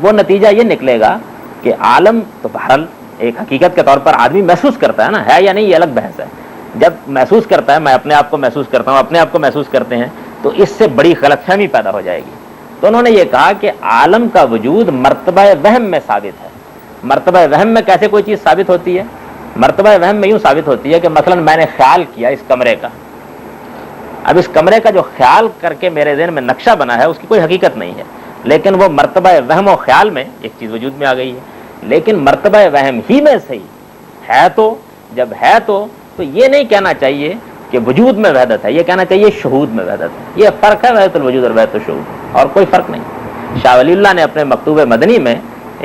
وہ نتیجہ یہ نکلے گا کہ عالم تو بہرحال ایک حقیقت کے طور پر آدمی محسوس کرتا ہے نا، ہے یا نہیں یہ الگ بحث ہے۔ جب محسوس کرتا ہے، میں اپنے آپ کو محسوس کرتا ہوں، اپنے آپ کو محسوس کرتے ہیں، تو اس سے بڑی غلط فہمی پیدا ہو جائے گی۔ تو انہوں نے یہ کہا کہ عالم کا وجود مرتبہ وہم میں ثابت ہے۔ مرتبہ وہم میں کیسے کوئی چیز ثابت ہوتی ہے؟ مرتبہ وہم میں یوں ثابت ہوتی ہے کہ مثلا میں نے خیال کیا اس کمرے کا، اب اس کمرے کا جو خیال کر کے میرے ذہن میں نقشہ بنا ہے اس کی کوئی حقیقت نہیں ہے، لیکن وہ مرتبہ وہم و خیال میں ایک چیز وجود میں آ گئی ہے۔ لیکن مرتبہ وہم ہی میں صحیح ہے، تو جب ہے تو یہ نہیں کہنا چاہیے کہ وجود میں وحدت ہے، یہ کہنا چاہیے شہود میں وحدت ہے۔ یہ فرق ہے وحدت الوجود اور وحدت الشہود، اور کوئی فرق نہیں۔ شاہ ولی اللہ نے اپنے مکتوب مدنی میں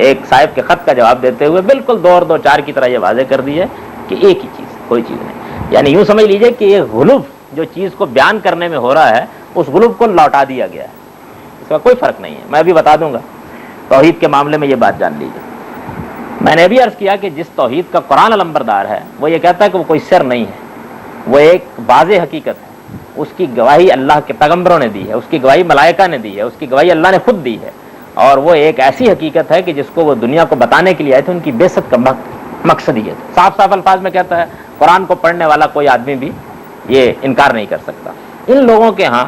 ایک صاحب کے خط کا جواب دیتے ہوئے بالکل 2 اور 2 4 کی طرح یہ واضح کر دی ہے کہ ایک ہی چیز، کوئی چیز نہیں۔ یعنی یوں سمجھ لیجئے کہ یہ غلو جو چیز کو بیان کرنے میں ہو رہا ہے اس غلو کو لوٹا دیا گیا ہے، اس کا کوئی فرق نہیں ہے۔ میں ابھی بتا دوں گا، توحید کے معاملے میں یہ بات جان لیجیے۔ میں نے ابھی عرض کیا کہ جس توحید کا قرآن علمبردار ہے وہ یہ کہتا ہے کہ وہ کوئی سر نہیں ہے، وہ ایک واضح حقیقت ہے، اس کی گواہی اللہ کے پیغمبروں نے دی ہے، اس کی گواہی ملائکہ نے دی ہے، اس کی گواہی اللہ نے خود دی ہے، اور وہ ایک ایسی حقیقت ہے کہ جس کو وہ دنیا کو بتانے کے لیے آئے تھے۔ ان کی بعثت کا مقصد یہ تھا۔ صاف صاف الفاظ میں کہتا ہے، قرآن کو پڑھنے والا کوئی آدمی بھی یہ انکار نہیں کر سکتا۔ ان لوگوں کے ہاں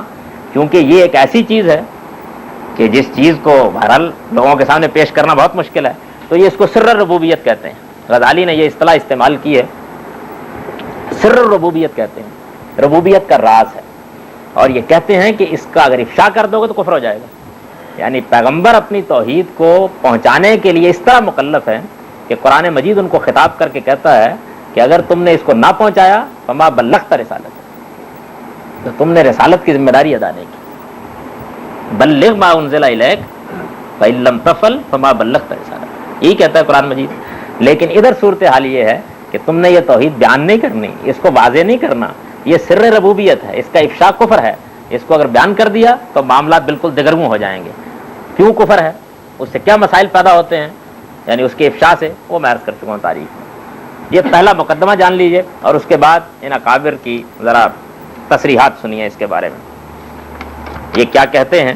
کیونکہ یہ ایک ایسی چیز ہے کہ جس چیز کو بہرحال لوگوں کے سامنے پیش کرنا بہت مشکل ہے، تو یہ اس کو سر الربوبیت کہتے ہیں۔ غزالی نے یہ اصطلاح استعمال کی ہے، سر الربوبیت کہتے ہیں، ربوبیت کا راز ہے، اور یہ کہتے ہیں کہ اس کا اگر افشا کر دو گے تو کفر ہو جائے گا۔ یعنی پیغمبر اپنی توحید کو پہنچانے کے لیے اس طرح مکلف ہے کہ قرآن مجید ان کو خطاب کر کے کہتا ہے کہ اگر تم نے اس کو نہ پہنچایا فما بلغت رسالت، تو تم نے رسالت کی ذمہ داری ادا نہیں کی۔ بلغ ما انزل الیک فإن لم تفعل فما بلغت رسالت، یہی کہتا ہے قرآن مجید۔ لیکن ادھر صورتحال یہ ہے کہ تم نے یہ توحید بیان نہیں کرنی، اس کو واضح نہیں کرنا، یہ سر ربوبیت ہے، اس کا افشا کفر ہے۔ اس کو اگر بیان کر دیا تو معاملات بالکل دگرگوں ہو جائیں گے۔ کیوں کفر ہے، اس سے کیا مسائل پیدا ہوتے ہیں، یعنی اس کے افشا سے، وہ میں عرض کر چکا ہوں تاریخ میں۔ یہ پہلا مقدمہ جان لیجئے، اور اس کے بعد ان اکابر کی ذرا تصریحات سنیے اس کے بارے میں، یہ کیا کہتے ہیں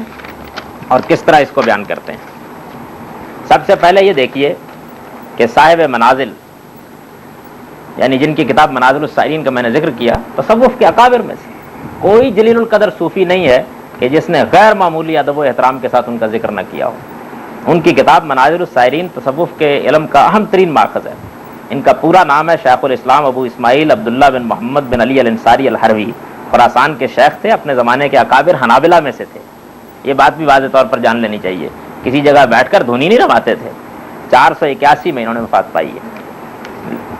اور کس طرح اس کو بیان کرتے ہیں۔ سب سے پہلے یہ دیکھیے کہ صاحب منازل، یعنی جن کی کتاب منازل السائرین کا میں نے ذکر کیا، تصوف کے اکابر میں سے کوئی جلیل القدر صوفی نہیں ہے کہ جس نے غیر معمولی ادب و احترام کے ساتھ ان کا ذکر نہ کیا ہو۔ ان کی کتاب منازل السائرین تصوف کے علم کا اہم ترین ماخذ ہے۔ ان کا پورا نام ہے شیخ الاسلام ابو اسماعیل عبداللہ بن محمد بن علی الانصاری الحروی، خراسان کے شیخ تھے، اپنے زمانے کے اکابر حنابلہ میں سے تھے۔ یہ بات بھی واضح طور پر جان لینی چاہیے، کسی جگہ بیٹھ کر دھونی نہیں رواتے تھے۔ 481 میں انہوں نے وفات پائی ہے۔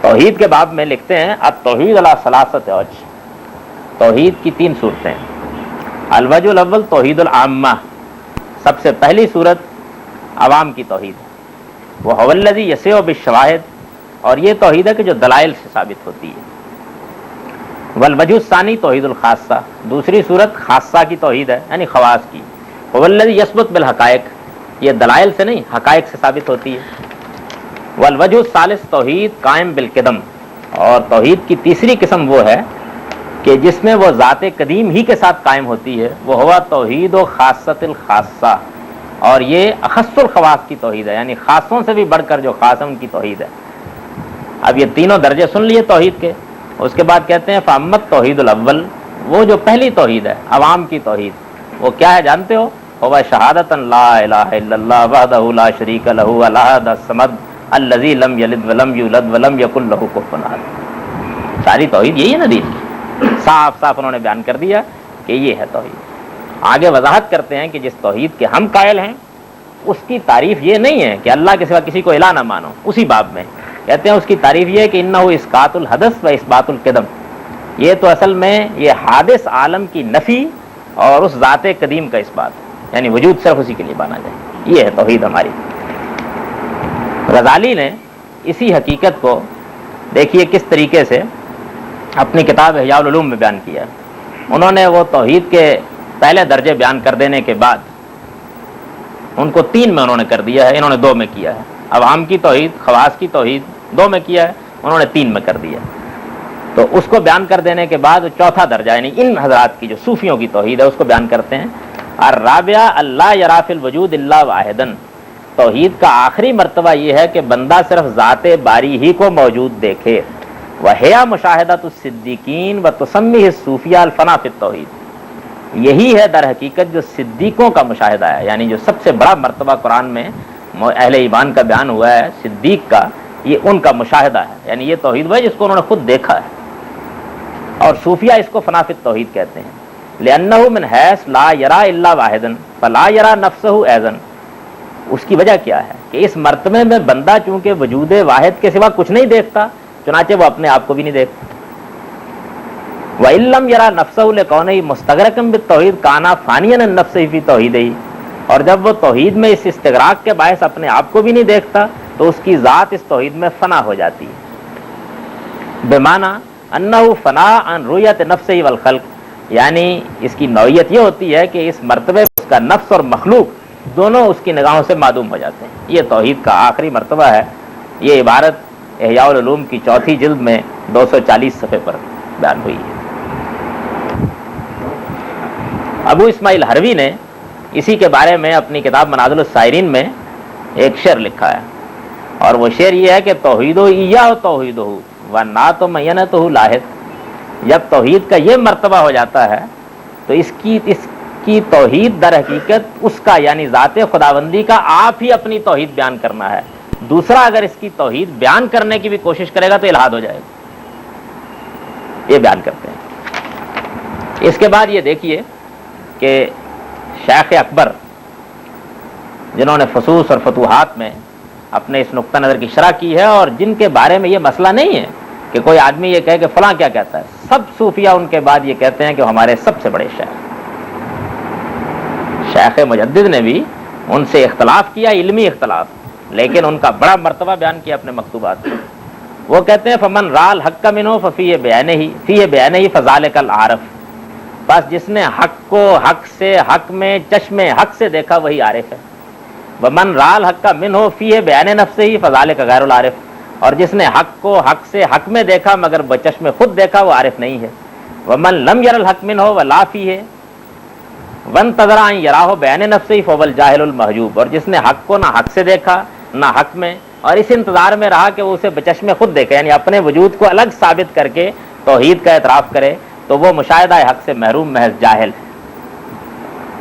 توحید کے باب میں لکھتے ہیں التوحید علی ثلاثۃ اوجہ، توحید کی 3 صورتیں۔ الوجہ الاول توحید العامہ، سب سے پہلی صورت عوام کی توحید ہے، وہ هو الذی یسع بالشواہد، اور یہ توحید ہے کہ جو دلائل سے ثابت ہوتی ہے۔ والوجہ الثانی توحید الخاصہ، دوسری صورت خاصہ کی توحید ہے، یعنی خواص کی۔ هو الذی یثبت بالحقائق، یہ دلائل سے نہیں حقائق سے ثابت ہوتی ہے۔ والوجہ الثالث توحید قائم بالقدم، اور توحید کی تیسری قسم وہ ہے کہ جس میں وہ ذات قدیم ہی کے ساتھ قائم ہوتی ہے، وہ ہوا توحید و خاصۃ الخاصہ، اور یہ اخص الخواص کی توحید ہے، یعنی خاصوں سے بھی بڑھ کر جو خاص ہیں ان کی توحید ہے۔ اب یہ تینوں درجے سن لیے توحید کے، اس کے بعد کہتے ہیں فامت توحید الاول، وہ جو پہلی توحید ہے عوام کی توحید، وہ کیا ہے جانتے ہو؟ هو شہادت لا الہ الا اللہ وحدہ لا شریک لہ الاحد الصمد الذی لم یلد ولم یولد ولم یکن لہ کفوا احد۔ ساری توحید یہی ہے نا دین کی، صاف صاف انہوں نے بیان کر دیا کہ یہ ہے توحید۔ آگے وضاحت کرتے ہیں کہ جس توحید کے ہم قائل ہیں اس کی تعریف یہ نہیں ہے کہ اللہ کے سوا کسی کو الہ نہ مانو، اسی باب میں کہتے ہیں اس کی تعریف یہ ہے کہ انہ اسقاط الحدث و اثبات القدم، یہ تو اصل میں یہ حادث عالم کی نفی اور اس ذات قدیم کا اس بات، یعنی وجود صرف اسی کے لیے مانا جائے، یہ ہے توحید ہماری۔ غزالی نے اسی حقیقت کو دیکھیے کس طریقے سے اپنی کتاب احیاء العلوم میں بیان کیا ہے۔ انہوں نے وہ توحید کے پہلے درجے بیان کر دینے کے بعد ان کو 3 میں انہوں نے کر دیا ہے، انہوں نے 2 میں کیا ہے۔ عوام کی توحید، خواص کی توحید 2 میں کیا ہے، انہوں نے 3 میں کر دیا۔ تو اس کو بیان کر دینے کے بعد چوتھا درجہ یعنی ان حضرات کی جو صوفیوں کی توحید ہے اس کو بیان کرتے ہیں۔ الرابعہ اللہ یرا فی الوجود الا واحدا، توحید کا آخری مرتبہ یہ ہے کہ بندہ صرف ذات باری ہی کو موجود دیکھے۔ وہیا مشاہدۃ الصدیقین وتسمیہ الصوفیہ الفنا فی التوحید، یہی ہے در حقیقت جو صدیقوں کا مشاہدہ ہے، یعنی جو سب سے بڑا مرتبہ قرآن میں اہل ایمان کا بیان ہوا ہے صدیق کا، یہ ان کا مشاہدہ ہے، یعنی یہ توحید وہ ہے جس کو انہوں نے خود دیکھا ہے۔ اور صوفیہ اس کو فنا فی التوحید کہتے ہیں، لأنہ من حیث لا یرا الا واحدا فلا یرا نفسہ ایضا، اس کی وجہ کیا ہے کہ اس مرتبے میں بندہ چونکہ وجود واحد کے سوا کچھ نہیں دیکھتا، چنانچہ وہ اپنے آپ کو بھی نہیں دیکھتا۔ وَإِن لَّمْ يَرَى نَفْسَهُ لِكَوْنِهِ مُسْتَغْرَقًا بِالتَّوْحِيدِ كَانَ فَانِيًا عَن نَفْسِهِ فِي تَوْحِيدِهِ، اور جب وہ توحید میں اس استغراق کے باعث اپنے آپ کو بھی نہیں دیکھتا تو اس کی ذات اس توحید میں فنا ہو جاتی ہے۔ بمعنی انہ فنا عن رؤیت نفسہ والخلق، یعنی اس کی نوعیت یہ ہوتی ہے کہ اس مرتبے میں اس کا نفس اور مخلوق دونوں اس کی نگاہوں سے معدوم ہو جاتے ہیں۔ یہ توحید کا آخری مرتبہ ہے۔ یہ عبارت احیاء العلوم کی 4 جلد میں 240 صفحے پر بیان ہوئی ہے۔ ابو اسماعیل حروی نے اسی کے بارے میں اپنی کتاب منازل السائرین میں ایک شعر لکھا ہے، اور وہ شعر یہ ہے کہ توحید و ایاہ توحید ہو و نا تو مینت ہو لاحق، جب توحید کا یہ مرتبہ ہو جاتا ہے تو اس کی توحید در حقیقت اس کا یعنی ذات خداوندی کا آپ ہی اپنی توحید بیان کرنا ہے، دوسرا اگر اس کی توحید بیان کرنے کی بھی کوشش کرے گا تو الحاد ہو جائے گا، یہ بیان کرتے ہیں۔ اس کے بعد یہ دیکھیے کہ شیخ اکبر جنہوں نے فصوص اور فتوحات میں اپنے اس نقطہ نظر کی شرح کی ہے، اور جن کے بارے میں یہ مسئلہ نہیں ہے کہ کوئی آدمی یہ کہے کہ فلاں کیا کہتا ہے، سب صوفیہ ان کے بعد یہ کہتے ہیں کہ ہمارے سب سے بڑے شیخ مجدد نے بھی ان سے اختلاف کیا، علمی اختلاف، لیکن ان کا بڑا مرتبہ بیان کیا اپنے مکتوبات میں۔ وہ کہتے ہیں فمن رال حق کا منو ففی بیانہ فذالک العارف، بس جس نے حق کو حق سے حق میں چشم حق سے دیکھا وہی عارف ہے۔ ومن رال حق کا منہ فی بیان نفسہ ہی فذالک غیر العارف، اور جس نے حق کو حق سے حق میں دیکھا مگر بچشم خود دیکھا وہ عارف نہیں ہے۔ ومن لم یر الحق منہ ولا فیہ وانتظر ان یراہ بیان نفسہ ہی فهو الجاہل المحجوب، اور جس نے حق کو نہ حق سے دیکھا نہ حق میں، اور اس انتظار میں رہا کہ وہ اسے بچشم خود دیکھے، یعنی اپنے وجود کو الگ ثابت کر کے توحید کا اعتراف کرے، تو وہ مشاہدہ حق سے محروم محض جاہل۔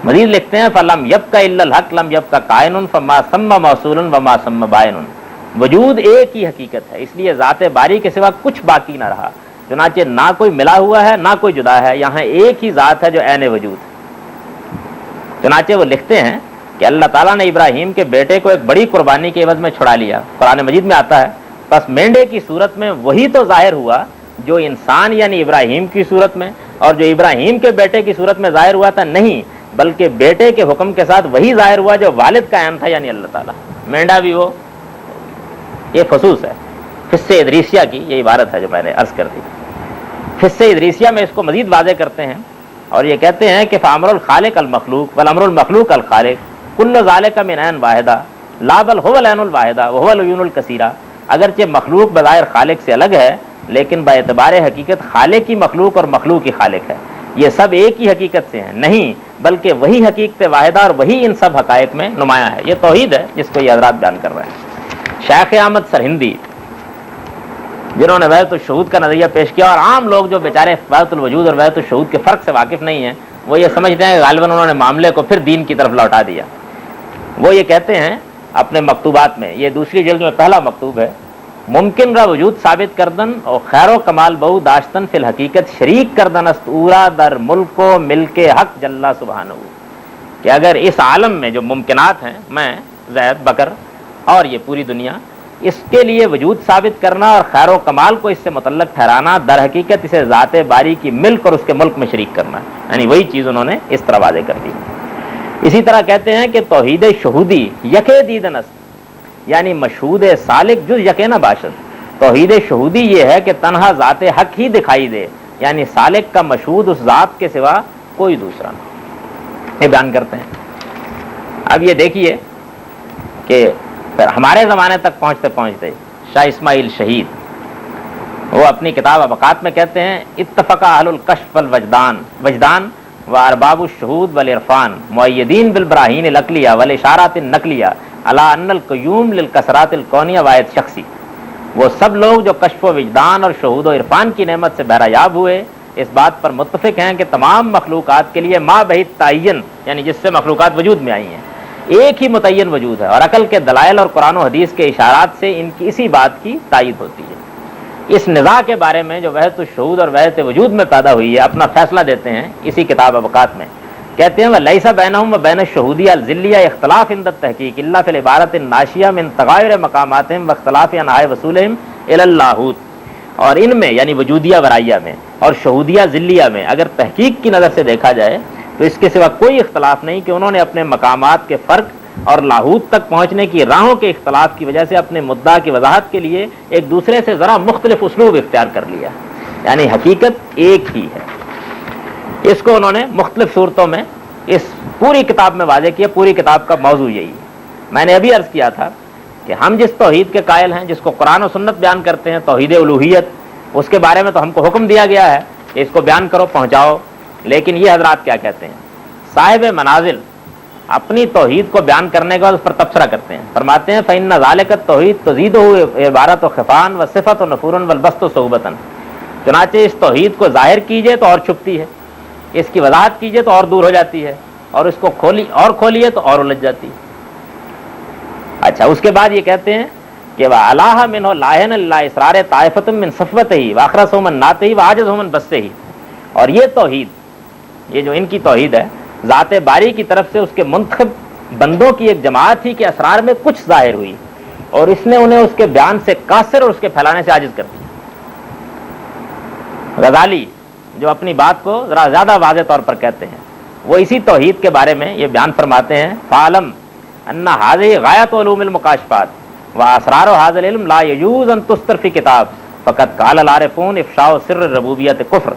مزید لکھتے ہیں فلم یبق الا الحق لم یبق کائن فما ثم موصول وما ثم بائن، وجود ایک ہی حقیقت ہے، اس لیے ذات باری کے سوا کچھ باقی نہ رہا، چنانچہ نہ کوئی ملا ہوا ہے نہ کوئی جدا ہے، یہاں ایک ہی ذات ہے جو عین وجود ہے۔ چنانچہ وہ لکھتے ہیں کہ اللہ تعالیٰ نے ابراہیم کے بیٹے کو ایک بڑی قربانی کے عوض میں چھڑا لیا، قرآن مجید میں آتا ہے، بس مینڈے کی صورت میں وہی تو ظاہر ہوا جو انسان یعنی ابراہیم کی صورت میں، اور جو ابراہیم کے بیٹے کی صورت میں ظاہر ہوا تھا نہیں، بلکہ بیٹے کے حکم کے ساتھ وہی ظاہر ہوا جو والد کا عین تھا یعنی اللہ تعالیٰ، مینڈا بھی وہ۔ یہ فصوص ہے فص ادریسیہ کی، یہ عبارت ہے جو میں نے عرض کر دی۔ فص ادریسیہ میں اس کو مزید واضح کرتے ہیں اور یہ کہتے ہیں کہ فامر الخالق المخلوق والامر المخلوق الخالق کل ذالک من عین واحدہ لا بل هو العین الواحدہ وهو العیون الکثیرہ، اگرچہ مخلوق بظاہر خالق سے الگ ہے لیکن با اعتبار حقیقت خالق کی مخلوق اور مخلوق کی خالق ہے، یہ سب ایک ہی حقیقت سے ہیں، نہیں بلکہ وہی حقیقت واحدہ اور وہی ان سب حقائق میں نمایاں ہے۔ یہ توحید ہے جس کو یہ حضرات بیان کر رہے ہیں۔ شیخ احمد سرہندی جنہوں نے وحدت الشہود کا نظریہ پیش کیا. اور عام لوگ جو بیچارے وحدت الوجود اور وحدت الشہود کے فرق سے واقف نہیں ہیں, وہ یہ سمجھتے ہیں کہ غالباً انہوں نے معاملے کو پھر دین کی طرف لوٹا دیا. وہ یہ کہتے ہیں اپنے مکتوبات میں, یہ دوسری جلد میں پہلا مکتوب ہے, ممکن را وجود ثابت کردن اور خیر و کمال بہو داشتن فی الحقیقت شریک کردن است اورا در ملک و ملک حق جل سبحانہ, کہ اگر اس عالم میں جو ممکنات ہیں, میں, زید, بکر اور یہ پوری دنیا, اس کے لیے وجود ثابت کرنا اور خیر و کمال کو اس سے متعلق ٹھہرانا, در حقیقت اسے ذات باری کی ملک اور اس کے ملک میں شریک کرنا, یعنی وہی چیز انہوں نے اس طرح واضح کر دی. اسی طرح کہتے ہیں کہ توحید شہودی یکے دیدن است, یعنی مشہود سالک جز یکے نہ باشد. توحید شہودی یہ ہے کہ تنہا ذات حق ہی دکھائی دے, یعنی سالک کا مشہود اس ذات کے سوا کوئی دوسرا نہ. یہ بیان کرتے ہیں. اب یہ دیکھیے کہ ہمارے زمانے تک پہنچتے پہنچتے شاہ اسماعیل شہید وہ اپنی کتاب ابقات میں کہتے ہیں, اتفق اہل الکشف والوجدان وجدان و ارباب الشہود والعرفان مؤیدین بالبراہین العقلیہ والاشارات النقلیہ علی ان القیوم للکسرات الکونیہ واحد شخصی. وہ سب لوگ جو کشف و وجدان اور شہود و عرفان کی نعمت سے بہرہ یاب ہوئے, اس بات پر متفق ہیں کہ تمام مخلوقات کے لیے ما بہت تعین, یعنی جس سے مخلوقات وجود میں آئی ہیں, ایک ہی متعین وجود ہے, اور عقل کے دلائل اور قرآن و حدیث کے اشارات سے ان کی اسی بات کی تائید ہوتی ہے. اس نزاع کے بارے میں جو وحدت الشہود اور وحدت وجود میں پیدا ہوئی ہے, اپنا فیصلہ دیتے ہیں اسی کتاب ابقات میں. کہتے ہیں وَلَيْسَ بَيْنَهُمْ وَبَيْنَ الشُّهُودِيَّةِ الذِّلِّيَّةِ اخْتِلَافٌ عِندَ التَّحْقِيقِ إِلَّا فِي الْعِبَارَةِ النَّاشِئَةِ مِنْ تَغَايُرِ مَقَامَاتِهِمْ وَاخْتِلَافِ أَنْحَاءِ وَصُولِهِمْ إِلَى اللاہوت. اور ان میں یعنی وجودیہ ورائیہ میں اور شہودیہ ذلیہ میں اگر تحقیق کی نظر سے دیکھا جائے تو اس کے سوا کوئی اختلاف نہیں کہ انہوں نے اپنے مقامات کے فرق اور لاہوت تک پہنچنے کی راہوں کے اختلاف کی وجہ سے اپنے مدعا کی وضاحت کے لیے ایک دوسرے سے ذرا مختلف اسلوب اختیار کر لیا, یعنی حقیقت ایک ہی ہے. اس کو انہوں نے مختلف صورتوں میں اس پوری کتاب میں واضح کیا. پوری کتاب کا موضوع یہی ہے. میں نے ابھی عرض کیا تھا کہ ہم جس توحید کے قائل ہیں, جس کو قرآن و سنت بیان کرتے ہیں, توحید الوہیت, اس کے بارے میں تو ہم کو حکم دیا گیا ہے کہ اس کو بیان کرو, پہنچاؤ. لیکن یہ حضرات کیا کہتے ہیں, صاحب منازل اپنی توحید کو بیان کرنے کے بعد اس پر تبصرہ کرتے ہیں. فرماتے ہیں فإن ذلك التوحید تزیدہ عبارت و خفان و صفت و نفور والبسط و صحبتاً. چنانچہ اس توحید کو ظاہر کیجئے تو اور چھپتی ہے, اس کی وضاحت کیجئے تو اور دور ہو جاتی ہے, اور اس کو کھولیے تو اور الجھ جاتی ہے. اچھا, اس کے بعد یہ کہتے ہیں کہ وَعَلَاهَ مِنْهُ لَاهِنَ لِلَّهِ إِسْرَارِ طَائِفَةٌ مِّن صَفْوَتِهِ وَأَخْرَسُهُ مِن نَّاتِهِ وَعَاجَزُهُ مِن بَسْطِهِ. اور یہ توحید, یہ جو ان کی توحید ہے, ذات باری کی طرف سے اس کے منتخب بندوں کی ایک جماعت تھی کہ اسرار میں کچھ ظاہر ہوئی اور اس نے انہیں اس کے بیان سے قاصر اور اس کے پھیلانے سے عاجز کر دیا. غزالی جو اپنی بات کو ذرا زیادہ واضح طور پر کہتے ہیں, وہ اسی توحید کے بارے میں یہ بیان فرماتے ہیں فعلم ان هذه غایت علوم المکاشفات واسرار هذا العلم لا يجوز ان تستر في کتاب فقط قال العارفون افشاء سر الربوبیت کفر.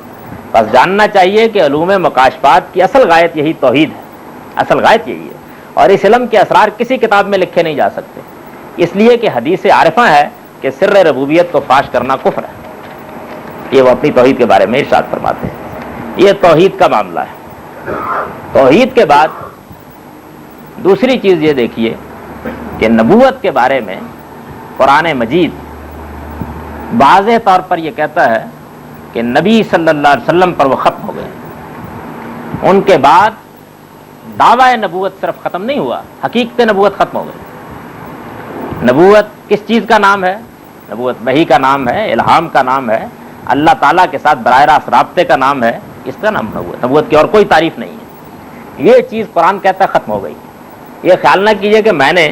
بس جاننا چاہیے کہ علوم مکاشفات کی اصل غایت یہی توحید ہے, اصل غایت یہی ہے, اور اس علم کے اسرار کسی کتاب میں لکھے نہیں جا سکتے, اس لیے کہ حدیث عارفہ ہے کہ سر ربوبیت کو فاش کرنا کفر ہے. یہ وہ اپنی توحید کے بارے میں ارشاد فرماتے ہیں. یہ توحید کا معاملہ ہے. توحید کے بعد دوسری چیز یہ دیکھیے کہ نبوت کے بارے میں قرآن مجید واضح طور پر یہ کہتا ہے کہ نبی صلی اللہ علیہ وسلم پر وہ ختم ہو گئے. ان کے بعد دعویٰ نبوت صرف ختم نہیں ہوا, حقیقت نبوت ختم ہو گئی. نبوت کس چیز کا نام ہے؟ نبوت وحی کا نام ہے, الہام کا نام ہے, اللہ تعالیٰ کے ساتھ براہ راست رابطے کا نام ہے, اس کا نام نبوت. نبوت کی اور کوئی تعریف نہیں ہے. یہ چیز قرآن کہتا ہے ختم ہو گئی. یہ خیال نہ کیجئے کہ میں نے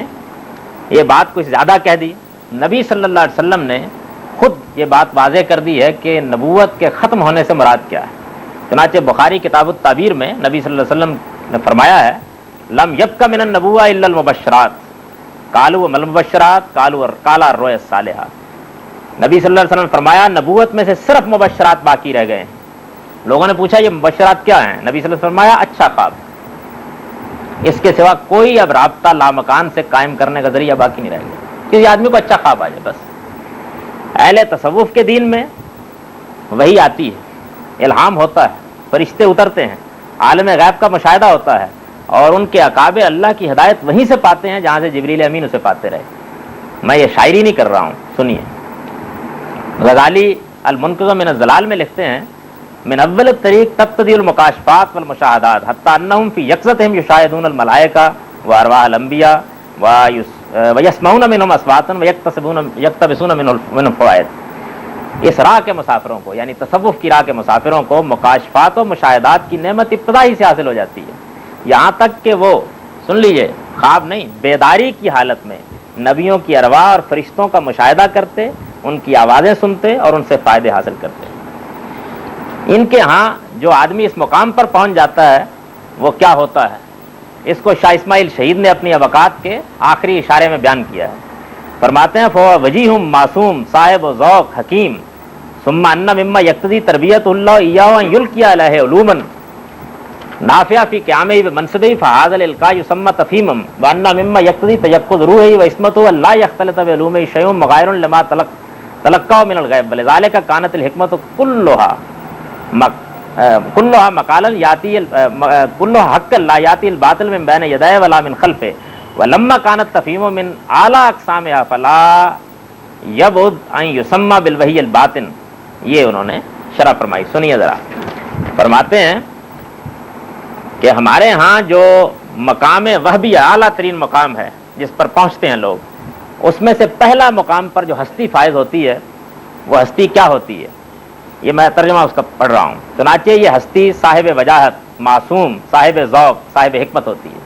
یہ بات کچھ زیادہ کہہ دی. نبی صلی اللہ علیہ وسلم نے خود یہ بات واضح کر دی ہے کہ نبوت کے ختم ہونے سے مراد کیا ہے. چنانچہ بخاری کتاب التعبیر میں نبی صلی اللہ علیہ وسلم نے فرمایا ہے لم یبق من النبوہ الا المبشرات قالوا وما المبشرات قالوا قال الرؤیا الصالحہ. نبی صلی اللہ علیہ وسلم نے فرمایا نبوت میں سے صرف مبشرات باقی رہ گئے ہیں. لوگوں نے پوچھا یہ مبشرات کیا ہیں؟ نبی صلی اللہ علیہ وسلم نے فرمایا اچھا خواب. اس کے سوا کوئی اب رابطہ لامکان سے قائم کرنے کا ذریعہ باقی نہیں رہ گیا. کسی آدمی کو اچھا خواب آ جائے بس. اہل تصوف کے دین میں وہی آتی ہے, الہام ہوتا ہے, فرشتے اترتے ہیں, عالم غیب کا مشاہدہ ہوتا ہے, اور ان کے اکابر اللہ کی ہدایت وہیں سے پاتے ہیں جہاں سے جبریل امین اسے پاتے رہے. میں یہ شاعری نہیں کر رہا ہوں, سنیے. غزالی المنقذ من الضلال میں لکھتے ہیں من اول الطریق تبتدی المکاشفات والمشاہدات حتی انہم فی یقظتہم یشاہدون الملائکہ وارواح الانبیاء ویسمعون منہم اصواتا ویقتبسون منہم فوائد۔ اس راہ کے مسافروں کو یعنی تصوف کی راہ کے مسافروں کو مکاشفات و مشاہدات کی نعمت ابتدا ہی سے حاصل ہو جاتی ہے، یہاں تک کہ وہ سن لیجئے خواب نہیں بیداری کی حالت میں نبیوں کی ارواح اور فرشتوں کا مشاہدہ کرتے، ان کی آوازیں سنتے اور ان سے فائدے حاصل کرتے۔ ان کے ہاں جو آدمی اس مقام پر پہنچ جاتا ہے وہ کیا ہوتا ہے، اس کو شاہ اسماعیل شہید نے اپنی اوقات کے آخری اشارے میں بیان کیا ہے۔ فرماتے ہیں فہو وجیہ معصوم صاحب و ذوق حکیم ثم ان مما یقتضی تربیت اللہ ایاہ ان یلقی علیہ علوما نافعہ فی قیامہ بمنصبہ فہذا الالقاء یسمى تفہیما وان مما یقتضی تیقظ روحہ وعصمتہ لا یختلط بعلومہ شیء مغایر لما تلقاہ من الغیب ولذلک کانت الحکمۃ کلها مقالا یاتی کلها حقا لا یاتی الباطل من بین یدیہ ولا من خلفہ ولما كانت تفہیم من اعلی اقسامها فلا یبعد ان یسمى بالوحی الباطن۔ یہ انہوں نے شرح فرمائی، سنیے ذرا۔ فرماتے ہیں کہ ہمارے ہاں جو مقام وہبی اعلیٰ ترین مقام ہے جس پر پہنچتے ہیں لوگ، اس میں سے پہلا مقام پر جو ہستی فائز ہوتی ہے وہ ہستی کیا ہوتی ہے، یہ میں ترجمہ اس کا پڑھ رہا ہوں۔ چنانچہ یہ ہستی صاحب وجاہت، معصوم، صاحب ذوق، صاحب حکمت ہوتی ہے۔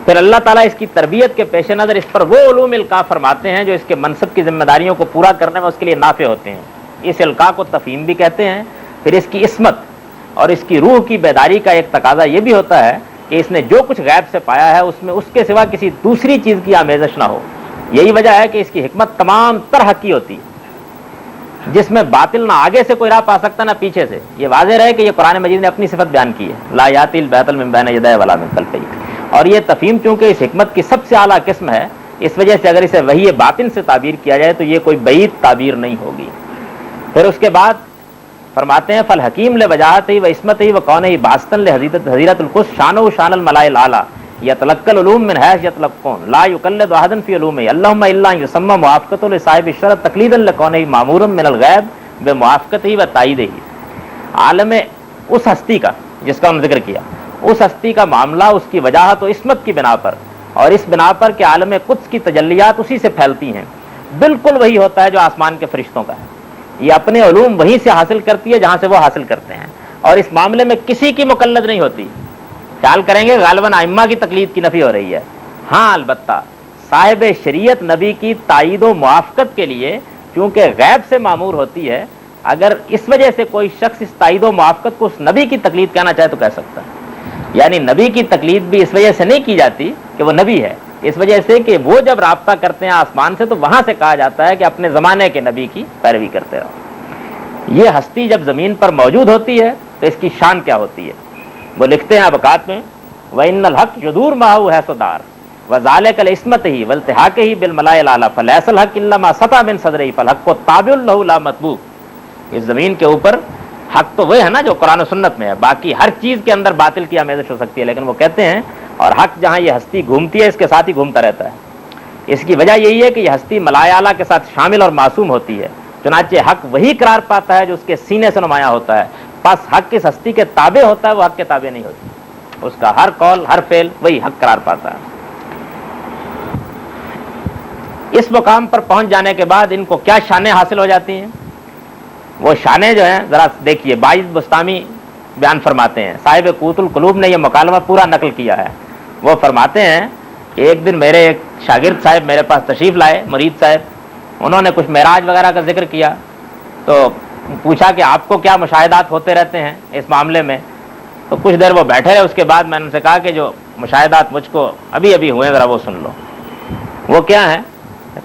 پھر اللہ تعالیٰ اس کی تربیت کے پیش نظر اس پر وہ علوم القاء فرماتے ہیں جو اس کے منصب کی ذمہ داریوں کو پورا کرنے میں اس کے لیے نافع ہوتے ہیں۔ اس القاء کو تفہیم بھی کہتے ہیں۔ پھر اس کی عصمت اور اس کی روح کی بیداری کا ایک تقاضا یہ بھی ہوتا ہے کہ اس نے جو کچھ غیب سے پایا ہے اس میں اس کے سوا کسی دوسری چیز کی آمیزش نہ ہو۔ یہی وجہ ہے کہ اس کی حکمت تمام تر حقی ہوتی ہے، جس میں باطل نہ آگے سے کوئی راہ پا سکتا نہ پیچھے سے۔ یہ واضح رہے کہ یہ قرآن مجید نے اپنی صفت بیان کی ہے، لا یاتی الباطل من بین یدیہ ولا من خلفہ۔ اور یہ تفہیم چونکہ اس حکمت کی سب سے اعلیٰ قسم ہے، اس وجہ سے اگر اسے وحی باطن سے تعبیر کیا جائے تو یہ کوئی بعید تعبیر نہیں ہوگی۔ پھر اس کے بعد فرماتے ہیں فالحکیم لوجاہتہ و عصمتہ و کونہ باسطا لحضیرۃ القدس شانہ شان الملائ الاعلیٰ یتلقى العلوم من حیث یتلقون لا یقلد احدا فی علومہ اللہم الا ان یسمى موافقۃ لصاحب الشرع تقلیدا لکونہ مامورا من الغیب بموافقتہ و تائیدہ۔ عالم اس ہستی کا جس کا ہم ذکر کیا، اس ہستی کا معاملہ اس کی وجاہت و عصمت کی بنا پر اور اس بنا پر کہ عالم قدس کی تجلیات اسی سے پھیلتی ہیں، بالکل وہی ہوتا ہے جو آسمان کے فرشتوں کا ہے۔ یہ اپنے علوم وہیں سے حاصل کرتی ہے جہاں سے وہ حاصل کرتے ہیں، اور اس معاملے میں کسی کی مقلد نہیں ہوتی۔ خیال کریں گے غالباً ائمہ کی تقلید کی نفی ہو رہی ہے۔ ہاں البتہ صاحب شریعت نبی کی تائید و موافقت کے لیے چونکہ غیب سے معمور ہوتی ہے، اگر اس وجہ سے کوئی شخص اس تائید و موافقت کو اس نبی کی تقلید کہنا چاہے تو کہہ سکتا ہے۔ یعنی نبی کی تقلید بھی اس وجہ سے نہیں کی جاتی کہ وہ نبی ہے، اس وجہ سے کہ وہ جب رابطہ کرتے ہیں آسمان سے تو وہاں سے کہا جاتا ہے کہ اپنے زمانے کے نبی کی پیروی کرتے رہو۔ یہ ہستی جب زمین پر موجود ہوتی ہے تو اس کی شان کیا ہوتی ہے، وہ لکھتے ہیں ابقات میں وَإِنَّ الْحَقَّ يَدُورُ مَعَهُ حَيْثُ دَارَ وَذَلِكَ لِعِصْمَتِهِ وَالْتِحَاقِهِ بِالْمَلَائِكَةِ الْأَعْلَىٰ فَلَيْسَ الْحَقُّ إِلَّا مَا سَطَعَ مِنْ صَدْرِهِ فَالْحَقُّ تَابِعٌ لَهُ لَا مَطْبُوعٌ۔ اس زمین کے اوپر حق تو وہ ہے نا جو قرآن و سنت میں ہے، باقی ہر چیز کے اندر باطل کی آمیزش ہو سکتی ہے، لیکن وہ کہتے ہیں اور حق جہاں یہ ہستی گھومتی ہے اس کے ساتھ ہی گھومتا رہتا ہے۔ اس کی وجہ یہی ہے کہ یہ ہستی ملائے اعلیٰ کے ساتھ شامل اور معصوم ہوتی ہے، چنانچہ حق وہی قرار پاتا ہے جو اس کے سینے سے نمایاں ہوتا ہے۔ پس حق اس ہستی کے تابع ہوتا ہے، وہ حق کے تابع نہیں ہوتی، اس کا ہر قول ہر فعل وہی حق قرار پاتا ہے۔ اس مقام پر پہنچ جانے کے بعد ان کو کیا شانیں حاصل ہو جاتی ہیں، وہ شانیں جو ہیں ذرا دیکھیے، باعث بستامی بیان فرماتے ہیں، صاحب قوت القلوب نے یہ مکالمہ پورا نقل کیا ہے۔ وہ فرماتے ہیں کہ ایک دن میرے ایک شاگرد صاحب میرے پاس تشریف لائے، مرید صاحب، انہوں نے کچھ معراج وغیرہ کا ذکر کیا تو پوچھا کہ آپ کو کیا مشاہدات ہوتے رہتے ہیں اس معاملے میں، تو کچھ دیر وہ بیٹھے رہے، اس کے بعد میں نے ان سے کہا کہ جو مشاہدات مجھ کو ابھی ہوئے ذرا وہ سن لو۔ وہ کیا ہیں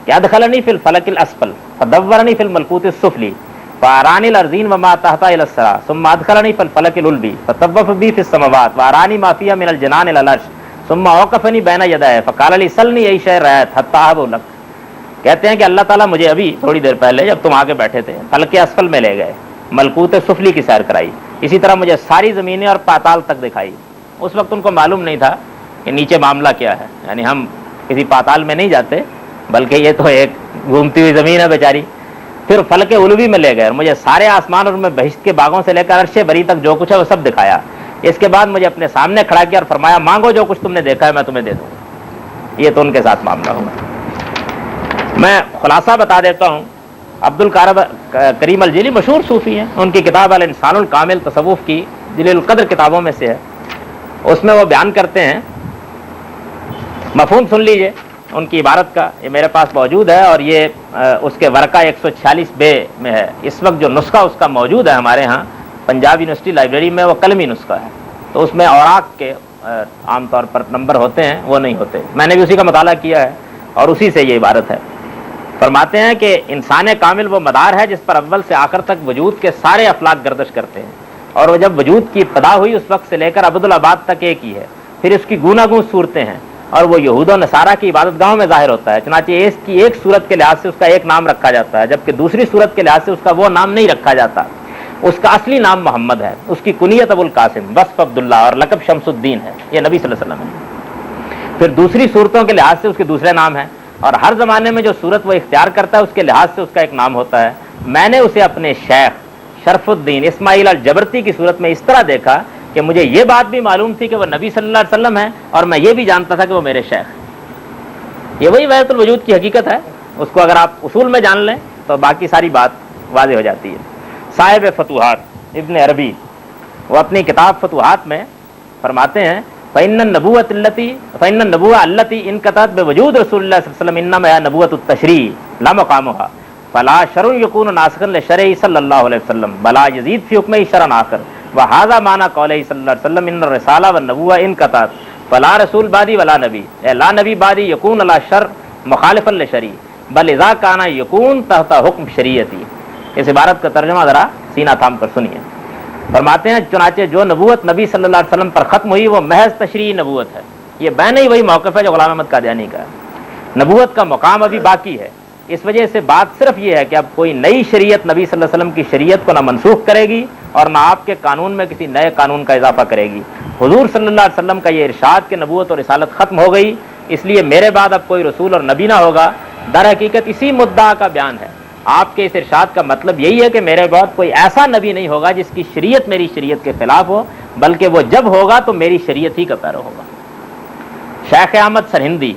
کہ ادخلنی فی الفلک الاسفل فدورنی فی الملکوت السفلی فارانی الارضین وما تحت الى الثرى ثم ادخلنی فی الفلک العلوی فطوف بی فی السماوات وارانی ما فیها من الجنان الى العرش ثم اوقفنی بین یدیہ فقال لی سلنی ای شیء رأیت حتی احب لک۔ کہتے ہیں کہ اللہ تعالیٰ مجھے ابھی تھوڑی دیر پہلے جب تم آگے بیٹھے تھے فلک اسفل میں لے گئے، ملکوت سفلی کی سیر کرائی، اسی طرح مجھے ساری زمینیں اور پاتال تک دکھائی۔ اس وقت ان کو معلوم نہیں تھا کہ نیچے معاملہ کیا ہے، یعنی ہم کسی پاتال میں نہیں جاتے بلکہ یہ تو ایک گھومتی ہوئی زمین ہے بیچاری۔ پھر فلک علوی میں لے گئے اور مجھے سارے آسمان اور میں بہشت کے باغوں سے لے کر عرش بری تک جو کچھ ہے وہ سب دکھایا. اس کے بعد مجھے اپنے سامنے کھڑا کیا اور فرمایا مانگو جو کچھ تم نے دیکھا ہے میں تمہیں دے دوں گا. یہ تو ان کے ساتھ معاملہ ہوگا. میں خلاصہ بتا دیتا ہوں. عبدالکریم الجیلی مشہور صوفی ہیں, ان کی کتاب الانسان الکامل تصوف کی جلیل القدر کتابوں میں سے ہے. اس میں وہ بیان کرتے ہیں, مفہوم سن لیجئے ان کی عبارت کا, یہ میرے پاس موجود ہے اور یہ اس کے ورقہ 146 بے میں ہے. اس وقت جو نسخہ اس کا موجود ہے ہمارے ہاں پنجاب یونیورسٹی لائبریری میں وہ قلمی نسخہ ہے, تو اس میں اوراق کے عام طور پر نمبر ہوتے ہیں, وہ نہیں ہوتے. میں نے بھی اسی کا مطالعہ کیا ہے اور اسی سے یہ عبارت ہے. فرماتے ہیں کہ انسان کامل وہ مدار ہے جس پر اول سے آخر تک وجود کے سارے افلاک گردش کرتے ہیں, اور وہ جب وجود کی ابتدا ہوئی اس وقت سے لے کر عبدالآباد تک ایک ہی ہے. پھر اس کی گوناگون صورتیں ہیں اور وہ یہود و نصارہ کی عبادت گاہوں میں ظاہر ہوتا ہے. چنانچہ اس کی ایک صورت کے لحاظ سے اس کا ایک نام رکھا جاتا ہے, جبکہ دوسری صورت کے لحاظ سے اس کا وہ نام نہیں رکھا جاتا. اس کا اصلی نام محمد ہے, اس کی کنیت ابو القاسم, وصف عبداللہ اور لقب شمس الدین ہے. یہ نبی صلی اللہ علیہ وسلم ہے. پھر دوسری صورتوں کے لحاظ سے اس کے دوسرے نام ہیں, اور ہر زمانے میں جو صورت وہ اختیار کرتا ہے اس کے لحاظ سے اس کا ایک نام ہوتا ہے. میں نے اسے اپنے شیخ شرف الدین اسماعیل الجبرتی کی صورت میں اس طرح دیکھا کہ مجھے یہ بات بھی معلوم تھی کہ وہ نبی صلی اللہ علیہ وسلم ہے, اور میں یہ بھی جانتا تھا کہ وہ میرے شیخ ہیں. یہ وہی وحدت الوجود کی حقیقت ہے. اس کو اگر آپ اصول میں جان لیں تو باقی ساری بات واضح ہو جاتی ہے. صاحب فتوحات ابن عربی وہ اپنی کتاب فتوحات میں فرماتے ہیں فإن النبوة التي انقطعت بوجود رسول اللہ صلی اللہ علیہ وسلم انما هي نبوة التشریع لا مقامها فلا شرع يكون ناسخا لشرعه صلی اللہ علیہ وسلم بلا يزيد في حكمه شرعا آخر وهذا معنى قوله صلی اللہ علیہ وسلم ان الرسالة والنبوة انقطعت فلا رسول بعدی ولا نبی لا نبی بعدی يكون على شرع مخالفا لشرعی بل اذا كان يكون تحت حکم شریعتی. اس عبارت کا ترجمہ ذرا سینہ تھام کر سنیے. فرماتے ہیں چنانچہ جو نبوت نبی صلی اللہ علیہ وسلم پر ختم ہوئی وہ محض تشریعی نبوت ہے. یہ بین ہی وہی موقف ہے جو غلام احمد قادیانی کا ہے. نبوت کا مقام ابھی باقی ہے. اس وجہ سے بات صرف یہ ہے کہ اب کوئی نئی شریعت نبی صلی اللہ علیہ وسلم کی شریعت کو نہ منسوخ کرے گی اور نہ آپ کے قانون میں کسی نئے قانون کا اضافہ کرے گی. حضور صلی اللہ علیہ وسلم کا یہ ارشاد کہ نبوت اور رسالت ختم ہو گئی, اس لیے میرے بعد اب کوئی رسول اور نبی نہ ہوگا, در حقیقت اسی مدعا کا بیان ہے. آپ کے اس ارشاد کا مطلب یہی ہے کہ میرے بعد کوئی ایسا نبی نہیں ہوگا جس کی شریعت میری شریعت کے خلاف ہو, بلکہ وہ جب ہوگا تو میری شریعت ہی کا پیرو ہوگا. شیخ احمد سرہندی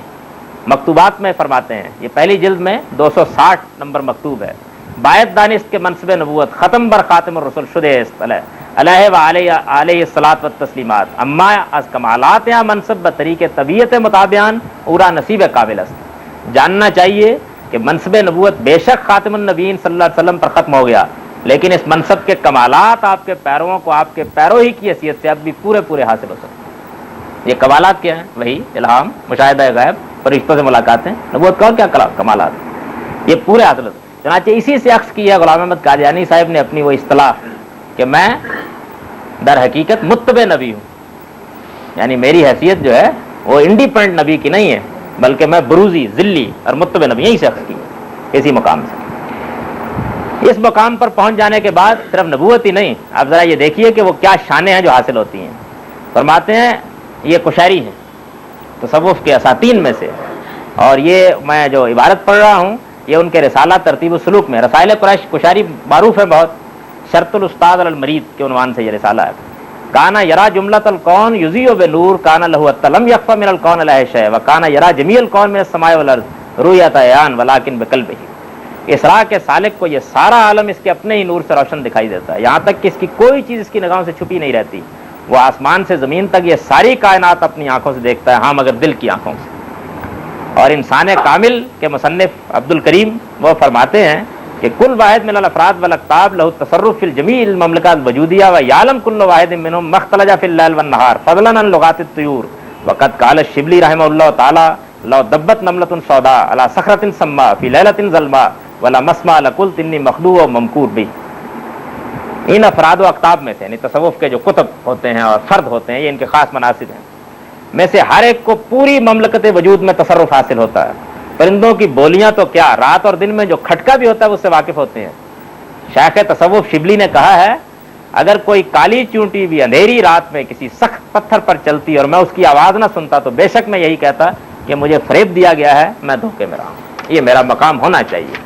مکتوبات میں فرماتے ہیں, یہ پہلی جلد میں 260 نمبر مکتوب ہے, باعث دانست کے منصب نبوت ختم بر خاتم الرسل شدہ علیہ و علیہ الصلاۃ والتسلیمات اما از کمالات یا منصب بطریق طبیعت مطابعان اورا نصیب قابل است. جاننا چاہیے کہ منصب نبوت بے شک خاتم النبیین صلی اللہ علیہ وسلم پر ختم ہو گیا, لیکن اس منصب کے کمالات آپ کے پیرووں کو آپ کے پیرو ہی کی حیثیت سے اب بھی پورے پورے حاصل ہو سکتے ہیں. یہ کمالات کیا ہیں؟ وہی الہام, مشاہدہ غیب, فرشتوں سے ملاقاتیں. نبوت کا اور کیا کمالات, یہ پورے حاصل ہوتے. چنانچہ اسی سے عکس کیا غلام احمد قادیانی صاحب نے اپنی وہ اصطلاح کہ میں در حقیقت متبع نبی ہوں, یعنی میری حیثیت جو ہے وہ انڈیپینڈنٹ نبی کی نہیں ہے بلکہ میں بروزی ذلی اور متبع نبی, یہی شخص کی اسی مقام سے. اس مقام پر پہنچ جانے کے بعد صرف نبوت ہی نہیں, آپ ذرا یہ دیکھیے کہ وہ کیا شانیں ہیں جو حاصل ہوتی ہیں. فرماتے ہیں یہ کشاری ہے تصوف کے اساتین میں سے, اور یہ میں جو عبارت پڑھ رہا ہوں یہ ان کے رسالہ ترتیب السلوک میں, رسائل قریش کشاری معروف ہے بہت, شرط الاستاذ المرید کے عنوان سے یہ رسالہ ہے. کانا یرا جملۃ الکون یضیء بنور کانا لہ التلم یخفى من الکون علیہ شیء وکانا یرا جمیع الکون من السماء والارض رؤیۃ عیان ولکن بقلبہ. اسراء کے سالک کو یہ سارا عالم اس کے اپنے ہی نور سے روشن دکھائی دیتا ہے, یہاں تک کہ اس کی کوئی چیز اس کی نگاہوں سے چھپی نہیں رہتی. وہ آسمان سے زمین تک یہ ساری کائنات اپنی آنکھوں سے دیکھتا ہے, ہاں مگر دل کی آنکھوں سے. اور انسان کامل کے مصنف عبد الکریم وہ فرماتے ہیں کہ کل واحد من الافراد والاقطاب له التصرف في الجميع المملكات الوجوديه ويعلم كل واحد منهم ما اختلج في الليل والنهار فضلا عن لغات الطيور. وقد قال الشبلی رحمه الله تعالى لو دبت نملة سوداء على صخرة سماء في ليلة ظلماء ولا مسمع لقلت اني مخدوع وممكور به. ان افراد و اقطاب میں سے, یعنی تصوف کے جو کتب ہوتے ہیں اور فرد ہوتے ہیں, یہ ان کے خاص مناسب ہیں, میں سے ہر ایک کو پوری مملکت وجود میں تصرف حاصل ہوتا ہے. پرندوں کی بولیاں تو کیا, رات اور دن میں جو کھٹکا بھی ہوتا ہے اس سے واقف ہوتے ہیں. شیخ تصوف شبلی نے کہا ہے اگر کوئی کالی چونٹی بھی اندھیری رات میں کسی سخت پتھر پر چلتی اور میں اس کی آواز نہ سنتا تو بے شک میں یہی کہتا کہ مجھے فریب دیا گیا ہے, میں دھوکے میں رہا ہوں. یہ میرا مقام ہونا چاہیے.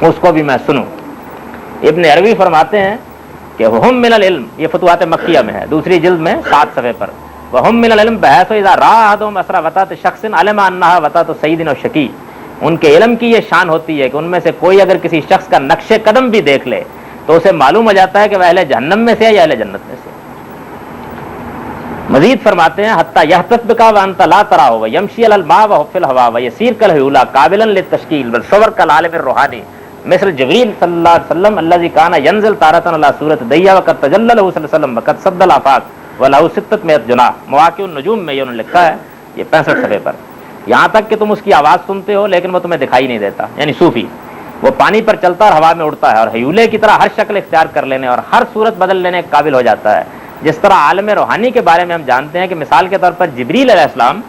اس کو بھی میں سنوں. ابن عربی فرماتے ہیں کہ وہم من العلم، یہ فتوحات مکیہ میں ہے، دوسری جلد میں 7 صفحے پر. وہم من العلم بحیث اذا راى احدهم اسرى وطأة شخص علم انها وطأة سعید و شقی. ان کے علم کی یہ شان ہوتی ہے کہ ان میں سے کوئی اگر کسی شخص کا نقش قدم بھی دیکھ لے تو اسے معلوم ہو جاتا ہے کہ وہ اہل جہنم میں سے ہے یا اہل جنت میں سے. مزید فرماتے ہیں حتی یحتسبک وانت لا تراه ویمشی علی الماء وهو فی الهواء ویسیر کالحیولا قابلا للتشکیل والصور کالعالم الروحانی مثل جبریل صلی اللہ علیہ وسلم الذی کان ینزل تارۃ علی صورت دیا وقد تجلی له صلی اللہ علیہ وسلم وقد سد الآفاق وله 600 جناح. مواقع النجوم میں یہ انہوں نے لکھا ہے، یہ 65 صفحے پر. یہاں تک کہ تم اس کی آواز سنتے ہو لیکن وہ تمہیں دکھائی نہیں دیتا. یعنی صوفی وہ پانی پر چلتا اور ہوا میں اڑتا ہے اور ہیولے کی طرح ہر شکل اختیار کر لینے اور ہر صورت بدل لینے کے قابل ہو جاتا ہے. جس طرح عالم روحانی کے بارے میں ہم جانتے ہیں کہ مثال کے طور پر جبریل علیہ السلام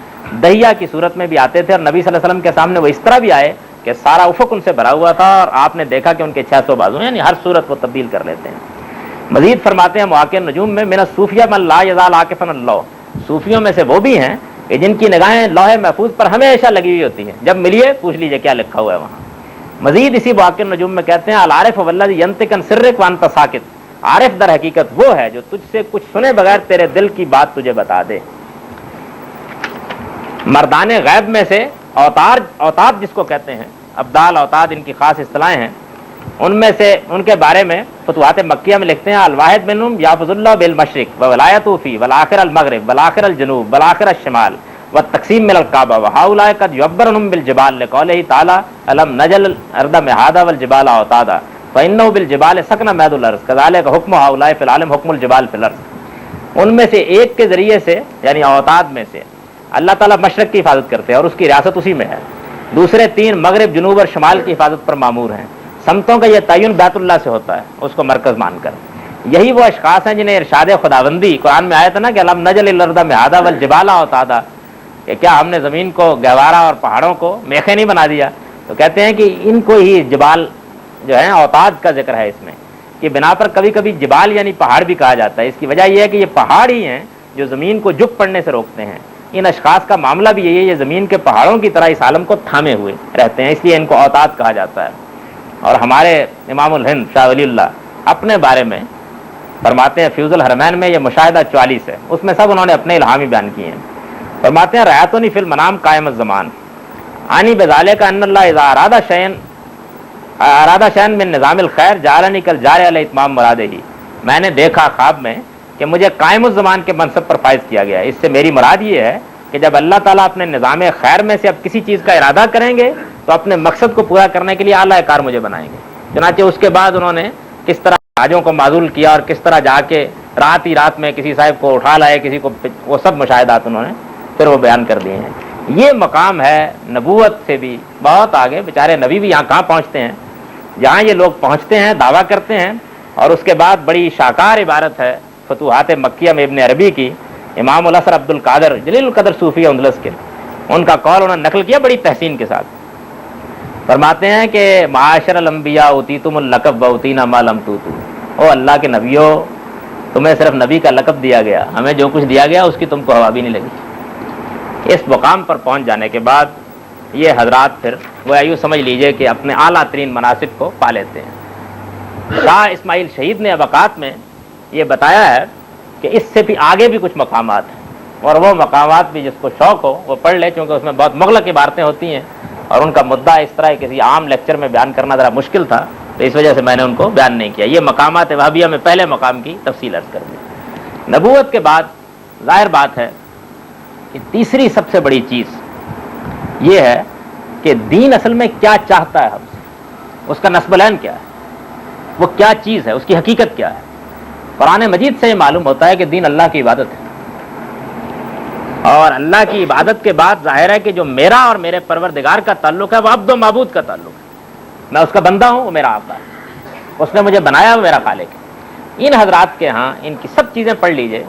دہیا کی صورت میں بھی آتے تھے اور نبی صلی اللہ علیہ وسلم کے سامنے وہ اس طرح بھی آئے کہ سارا افق ان سے بھرا ہوا تھا اور آپ نے دیکھا کہ ان کے 600 بازو ہیں، یعنی ہر صورت وہ تبدیل کر لیتے ہیں. مزید فرماتے ہیں مواقع النجوم میں من الصوفیہ من لا یزال عاکفا اللہ، صوفیوں میں سے وہ بھی ہیں کہ جن کی نگاہیں لوح محفوظ پر ہمیشہ لگی ہوئی ہوتی ہیں، جب ملیے پوچھ لیجئے کیا لکھا ہوا ہے وہاں. مزید اسی مواقع النجوم میں کہتے ہیں العارف والذی ینطق عن سرک وانت ساکت، عارف در حقیقت وہ ہے جو تجھ سے کچھ سنے بغیر تیرے دل کی بات تجھے بتا دے. مردان غیب میں سے اوتاد جس کو کہتے ہیں، ابدال اوتاد ان کی خاص اصطلاحیں ہیں، ان میں سے ان کے بارے میں فتوحات مکیہ میں لکھتے ہیں الواحد منہم یافظ اللہ بالمشرق وولایتہ فی والآخر المغرب والآخر الجنوب والآخر الشمال والتقسیم من الکعبہ وہؤلاء قد یعبر عنہم بالجبال لقولہ تعالی الم نجعل الارض مہادا والجبال اوتادا فإنہ بالجبال سکن مید الارض کذالک حکم ہؤلاء فی العالم حکم الجبال فی الارض. ان میں سے ایک کے ذریعے سے یعنی اوتاد میں سے اللہ تعالیٰ مشرق کی حفاظت کرتے ہیں اور اس کی ریاست اسی میں ہے. دوسرے 3 مغرب جنوب اور شمال کی حفاظت پر مامور ہیں. سمتوں کا یہ تعین بیت اللہ سے ہوتا ہے اس کو مرکز مان کر. یہی وہ اشخاص ہیں جنہیں ارشاد خداوندی قرآن میں آیا تھا نا کہ الم نجعل الارض مہادا والجبال اوتادا، کہ کیا ہم نے زمین کو گہوارہ اور پہاڑوں کو میخیں نہیں بنا دیا. تو کہتے ہیں کہ ان کو ہی جبال جو ہے اوتاد کا ذکر ہے اس میں، کہ بنا پر کبھی کبھی جبال یعنی پہاڑ بھی کہا جاتا ہے. اس کی وجہ یہ ہے کہ یہ پہاڑ ہی ہیں جو زمین کو جھک پڑنے سے روکتے ہیں. ان اشخاص کا معاملہ بھی یہی ہے، یہ زمین کے پہاڑوں کی طرح اس عالم کو تھامے ہوئے رہتے ہیں، اس لیے ان کو اوتاد کہا جاتا ہے. اور ہمارے امام الہند شاہ ولی اللہ اپنے بارے میں فرماتے ہیں فیوز الحرمین میں یہ مشاہدہ 44 ہے، اس میں سب انہوں نے اپنے الہامی بیان کیے ہیں. فرماتے ہیں رأیتنی فی المنام قائم الزمان انی بذالک ان اللہ اذا اراد شیئا من نظام الخیر جعلنی کالجار علی اتمام مرادہ. میں نے دیکھا خواب میں کہ مجھے قائم الزمان کے منصب پر فائز کیا گیا ہے. اس سے میری مراد یہ ہے کہ جب اللہ تعالیٰ اپنے نظام خیر میں سے اب کسی چیز کا ارادہ کریں گے تو اپنے مقصد کو پورا کرنے کے لیے اعلیٰ کار مجھے بنائیں گے. چنانچہ اس کے بعد انہوں نے کس طرح حاجوں کو معزول کیا اور کس طرح جا کے رات ہی رات میں کسی صاحب کو اٹھا لائے، کسی کو، وہ سب مشاہدات انہوں نے پھر وہ بیان کر دیے ہیں. یہ مقام ہے نبوت سے بھی بہت آگے. بیچارے نبی بھی یہاں کہاں پہنچتے ہیں، جہاں یہ لوگ پہنچتے ہیں دعویٰ کرتے ہیں. اور اس کے بعد بڑی شاکار عبارت ہے فتوحات مکیہ میں ابن عربی کی. امام الاسر عبد القادر جلیل القدر صوفی اندلس کے، ان کا قول انہوں نے نقل کیا بڑی تحسین کے ساتھ. فرماتے ہیں کہ معاشر الانبیاء اوتیتم اللقب واوتینا ما لم توتوا. او اللہ کے نبیوں، تمہیں صرف نبی کا لقب دیا گیا، ہمیں جو کچھ دیا گیا اس کی تم کو ہوا بھی نہیں لگی. اس مقام پر پہنچ جانے کے بعد یہ حضرات پھر وہ یوں سمجھ لیجئے کہ اپنے اعلیٰ ترین مناصب کو پا لیتے ہیں. شاہ اسماعیل شہید نے ابقات میں یہ بتایا ہے کہ اس سے بھی آگے بھی کچھ مقامات ہیں، اور وہ مقامات بھی جس کو شوق ہو وہ پڑھ لے، کیونکہ اس میں بہت مغلق عبارتیں ہوتی ہیں اور ان کا مدعا اس طرح کسی عام لیکچر میں بیان کرنا ذرا مشکل تھا، تو اس وجہ سے میں نے ان کو بیان نہیں کیا. یہ مقامات وہابیہ میں پہلے مقام کی تفصیل عرض کر دی. نبوت کے بعد ظاہر بات ہے کہ تیسری سب سے بڑی چیز یہ ہے کہ دین اصل میں کیا چاہتا ہے ہم سے، اس کا نصب العین کیا ہے، وہ کیا چیز ہے، اس کی حقیقت کیا ہے. قرآن مجید سے یہ معلوم ہوتا ہے کہ دین اللہ کی عبادت ہے، اور اللہ کی عبادت کے بعد ظاہر ہے کہ جو میرا اور میرے پروردگار کا تعلق ہے وہ عبد و معبود کا تعلق ہے. میں اس کا بندہ ہوں، وہ میرا آقا ہے، اس نے مجھے بنایا، وہ میرا خالق ہے. ان حضرات کے ہاں ان کی سب چیزیں پڑھ لیجئے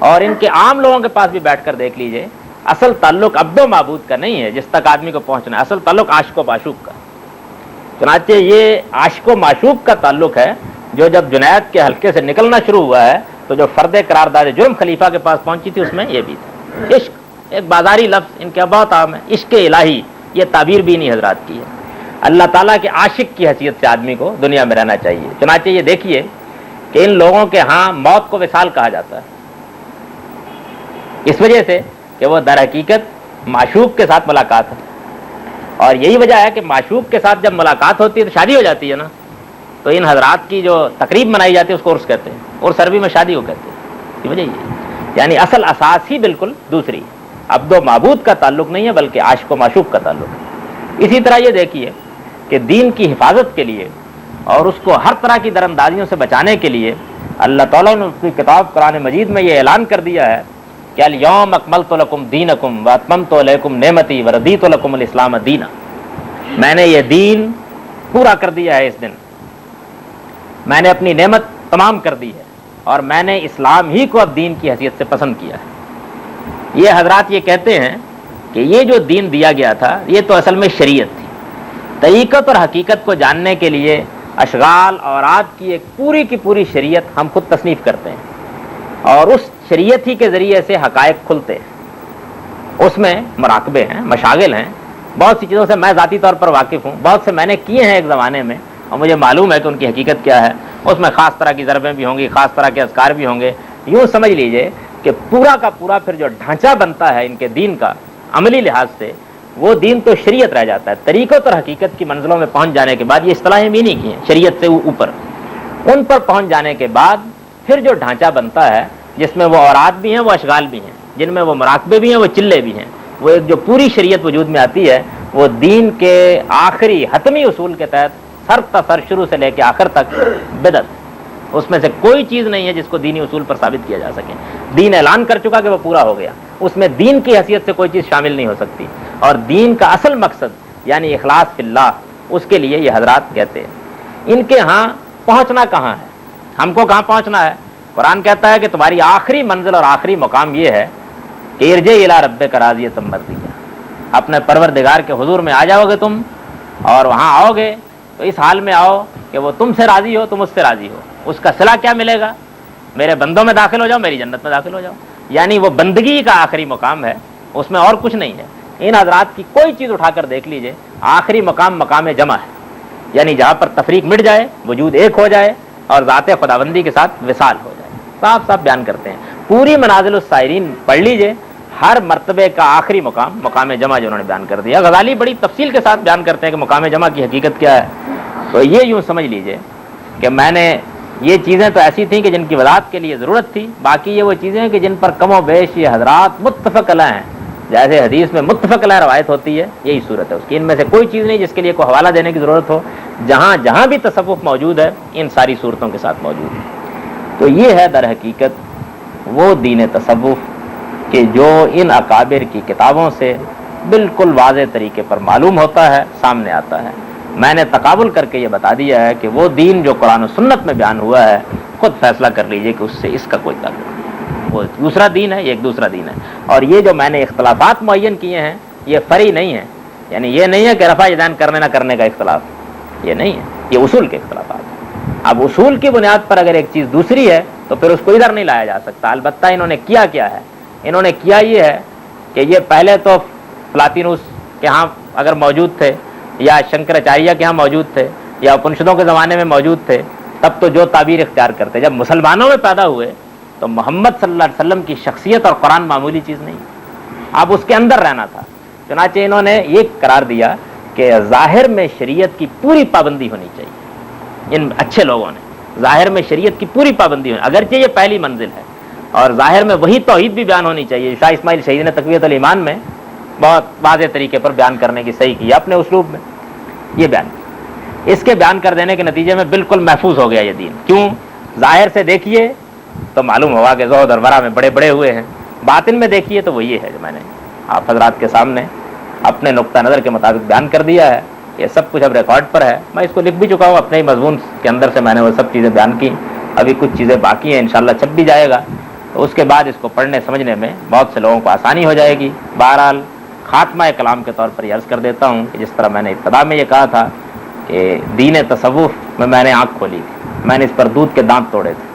اور ان کے عام لوگوں کے پاس بھی بیٹھ کر دیکھ لیجئے. اصل تعلق عبد و معبود کا نہیں ہے جس تک آدمی کو پہنچنا ہے، اصل تعلق عاشق و معشوق کا. چنانچہ یہ عاشق و معشوق کا تعلق ہے جو جب جنید کے حلقے سے نکلنا شروع ہوا ہے تو جو فرد قرارداد جرم خلیفہ کے پاس پہنچی تھی اس میں یہ بھی تھا. عشق ایک بازاری لفظ ان کے بہت عام ہے، عشق الہی، یہ تعبیر بھی نہیں حضرات کی ہے. اللہ تعالیٰ کے عاشق کی حیثیت سے آدمی کو دنیا میں رہنا چاہیے. چنانچہ یہ دیکھیے کہ ان لوگوں کے ہاں موت کو وصال کہا جاتا ہے اس وجہ سے کہ وہ در حقیقت معشوق کے ساتھ ملاقات ہے, اور یہی وجہ ہے کہ معشوق کے ساتھ جب ملاقات ہوتی ہے تو شادی ہو جاتی ہے نا. تو ان حضرات کی جو تقریب منائی جاتی ہے اس کو عرس کہتے ہیں, عرس عربی میں شادی کو کہتے ہیں. یہ وجہ یہ ہے, یعنی اصل اساس ہی بالکل دوسری, عبد و معبود کا تعلق نہیں ہے بلکہ عاشق و معشوق کا تعلق ہے. اسی طرح یہ دیکھیے کہ دین کی حفاظت کے لیے اور اس کو ہر طرح کی درندازیوں سے بچانے کے لیے اللہ تعالیٰ نے اپنی کتاب قرآن مجید میں یہ اعلان کر دیا ہے کہ الیوم اکملت لکم دینکم واتممت علیکم نعمتی ورضیت لکم الاسلام دینا. میں نے یہ دین پورا کر دیا ہے, اس دن میں نے اپنی نعمت تمام کر دی ہے اور میں نے اسلام ہی کو اب دین کی حیثیت سے پسند کیا ہے. یہ حضرات یہ کہتے ہیں کہ یہ جو دین دیا گیا تھا یہ تو اصل میں شریعت تھی. طریقت اور حقیقت کو جاننے کے لیے اشغال اوراد کی ایک پوری کی پوری شریعت ہم خود تصنیف کرتے ہیں اور اس شریعت ہی کے ذریعے سے حقائق کھلتے ہیں. اس میں مراقبے ہیں, مشاغل ہیں, بہت سی چیزوں سے میں ذاتی طور پر واقف ہوں, بہت سے میں نے کیے ہیں ایک زمانے میں اور مجھے معلوم ہے کہ ان کی حقیقت کیا ہے. اس میں خاص طرح کی ضربیں بھی ہوں گی, خاص طرح کے اذکار بھی ہوں گے. یوں سمجھ لیجئے کہ پورا کا پورا پھر جو ڈھانچہ بنتا ہے ان کے دین کا عملی لحاظ سے, وہ دین تو شریعت رہ جاتا ہے. طریقت اور حقیقت کی منزلوں میں پہنچ جانے کے بعد, یہ اصطلاحیں بھی نہیں کی ہیں شریعت سے اوپر, ان پر پہنچ جانے کے بعد پھر جو ڈھانچہ بنتا ہے جس میں وہ اوراد بھی ہیں, وہ اشغال بھی ہیں, جن میں وہ مراقبے بھی ہیں, وہ چلے بھی ہیں, وہ ایک جو پوری شریعت وجود میں آتی ہے وہ دین کے آخری حتمی اصول کے تحت سر تسر شروع سے لے کے آخر تک بدعت, اس میں سے کوئی چیز نہیں ہے جس کو دینی اصول پر ثابت کیا جا سکے. دین اعلان کر چکا کہ وہ پورا ہو گیا, اس میں دین کی حیثیت سے کوئی چیز شامل نہیں ہو سکتی. اور دین کا اصل مقصد یعنی اخلاص فی اللہ, اس کے لیے یہ حضرات کہتے ہیں. ان کے ہاں پہنچنا کہاں ہے, ہم کو کہاں پہنچنا ہے؟ قرآن کہتا ہے کہ تمہاری آخری منزل اور آخری مقام یہ ہے کہ ارجع الی ربک راضیۃ مرضیہ, اپنے پروردگار کے حضور میں آ جاؤ گے تم, اور وہاں آؤ گے تو اس حال میں آؤ کہ وہ تم سے راضی ہو, تم اس سے راضی ہو. اس کا صلہ کیا ملے گا؟ میرے بندوں میں داخل ہو جاؤ, میری جنت میں داخل ہو جاؤ. یعنی وہ بندگی کا آخری مقام ہے, اس میں اور کچھ نہیں ہے. ان حضرات کی کوئی چیز اٹھا کر دیکھ لیجئے, آخری مقام مقام جمع ہے, یعنی جہاں پر تفریق مٹ جائے, وجود ایک ہو جائے اور ذات خداوندی کے ساتھ وصال ہو جائے. صاف صاف بیان کرتے ہیں. پوری منازل السائرین پڑھ لیجئے, ہر مرتبے کا آخری مقام مقام جمع جو انہوں نے بیان کر دیا. غزالی بڑی تفصیل کے ساتھ بیان کرتے ہیں کہ مقام جمع کی حقیقت کیا ہے. تو یہ یوں سمجھ لیجئے کہ میں نے یہ چیزیں تو ایسی تھیں کہ جن کی وضاحت کے لیے ضرورت تھی, باقی یہ وہ چیزیں کہ جن پر کم و بیش یہ حضرات متفق علیہ ہیں. جیسے حدیث میں متفق علیہ روایت ہوتی ہے, یہی صورت ہے اس کی. ان میں سے کوئی چیز نہیں جس کے لیے کوئی حوالہ دینے کی ضرورت ہو. جہاں جہاں بھی تصوف موجود ہے ان ساری صورتوں کے ساتھ موجود ہے. تو یہ ہے در حقیقت وہ دین تصوف کہ جو ان اکابر کی کتابوں سے بالکل واضح طریقے پر معلوم ہوتا ہے, سامنے آتا ہے. میں نے تقابل کر کے یہ بتا دیا ہے کہ وہ دین جو قرآن و سنت میں بیان ہوا ہے, خود فیصلہ کر لیجئے کہ اس سے اس کا کوئی تعلق نہیں. وہ دوسرا دین ہے, یہ ایک دوسرا دین ہے. اور یہ جو میں نے اختلافات معین کیے ہیں یہ فرعی نہیں ہے, یعنی یہ نہیں ہے کہ رفع یدین کرنے نہ کرنے کا اختلاف, یہ نہیں ہے, یہ اصول کے اختلافات ہیں. اب اصول کی بنیاد پر اگر ایک چیز دوسری ہے تو پھر اس کو ادھر نہیں لایا جا سکتا. البتہ انہوں نے کیا ہے, انہوں نے کیا یہ ہے کہ یہ پہلے تو پلاطینوس کے ہاں اگر موجود تھے یا شنکراچاریہ کے ہاں موجود تھے یا اپنشدوں کے زمانے میں موجود تھے, تب تو جو تعبیر اختیار کرتے. جب مسلمانوں میں پیدا ہوئے تو محمد صلی اللہ علیہ وسلم کی شخصیت اور قرآن معمولی چیز نہیں, اب اس کے اندر رہنا تھا. چنانچہ انہوں نے یہ قرار دیا کہ ظاہر میں شریعت کی پوری پابندی ہونی چاہیے. ان اچھے لوگوں نے ظاہر میں شریعت کی پوری پابندی ہونی, اگرچہ یہ پہلی منزل ہے, اور ظاہر میں وہی توحید بھی بیان ہونی چاہیے. شاہ اسماعیل شہید نے تقویت الایمان میں بہت واضح طریقے پر بیان کرنے کی صحیح کی اپنے اسلوب میں یہ بیان. اس کے بیان کر دینے کے نتیجے میں بالکل محفوظ ہو گیا یہ دین. کیوں؟ ظاہر سے دیکھیے تو معلوم ہوگا کہ زہد اور ورع میں بڑے بڑے ہوئے ہیں, باطن میں دیکھیے تو وہ یہ ہے جو میں نے آپ حضرات کے سامنے اپنے نقطہ نظر کے مطابق بیان کر دیا ہے. یہ سب کچھ اب ریکارڈ پر ہے, میں اس کو لکھ بھی چکا ہوں اپنے ہی مضمون کے اندر سے, میں نے وہ سب چیزیں بیان کی. ابھی کچھ چیزیں باقی ہیں, انشاءاللہ چھپ بھی جائے گا, تو اس کے بعد اس کو پڑھنے سمجھنے میں بہت سے لوگوں کو آسانی ہو جائے گی. بہرحال خاتمہ کلام کے طور پر یہ عرض کر دیتا ہوں کہ جس طرح میں نے ابتدا میں یہ کہا تھا کہ دین تصوف میں نے آنکھ کھولی تھی, میں نے اس پر دودھ کے دانت توڑے تھے,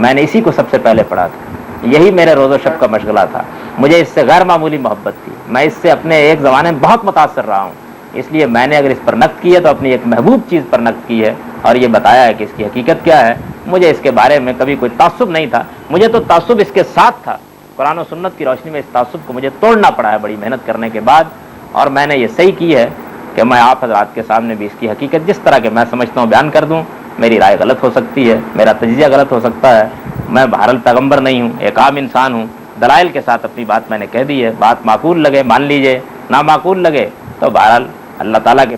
میں نے اسی کو سب سے پہلے پڑھا تھا. یہی میرے روز و شب کا مشغلہ تھا. مجھے اس سے غیر معمولی محبت تھی. میں اس سے اپنے ایک زمانے میں بہت متاثر رہا ہوں. اس لیے میں نے اگر اس پر نقد کی ہے تو اپنی ایک محبوب چیز پر نقد کی ہے اور یہ بتایا ہے کہ اس کی حقیقت کیا ہے. مجھے اس کے بارے میں کبھی کوئی تعصب نہیں تھا, مجھے تو تعصب اس کے ساتھ تھا. قرآن و سنت کی روشنی میں اس تعصب کو مجھے توڑنا پڑا ہے بڑی محنت کرنے کے بعد, اور میں نے یہ صحیح کی ہے کہ میں آپ حضرات کے سامنے بھی اس کی حقیقت جس طرح کے میں سمجھتا ہوں بیان کر دوں. میری رائے غلط ہو سکتی ہے, میرا تجزیہ غلط ہو سکتا ہے, میں بہرحال پیغمبر نہیں ہوں, ایک عام انسان ہوں. دلائل کے ساتھ اپنی بات میں نے کہہ دی ہے. بات معقول لگے مان لیجئے, نہ معقول لگے تو بہرحال اللہ تعالیٰ کے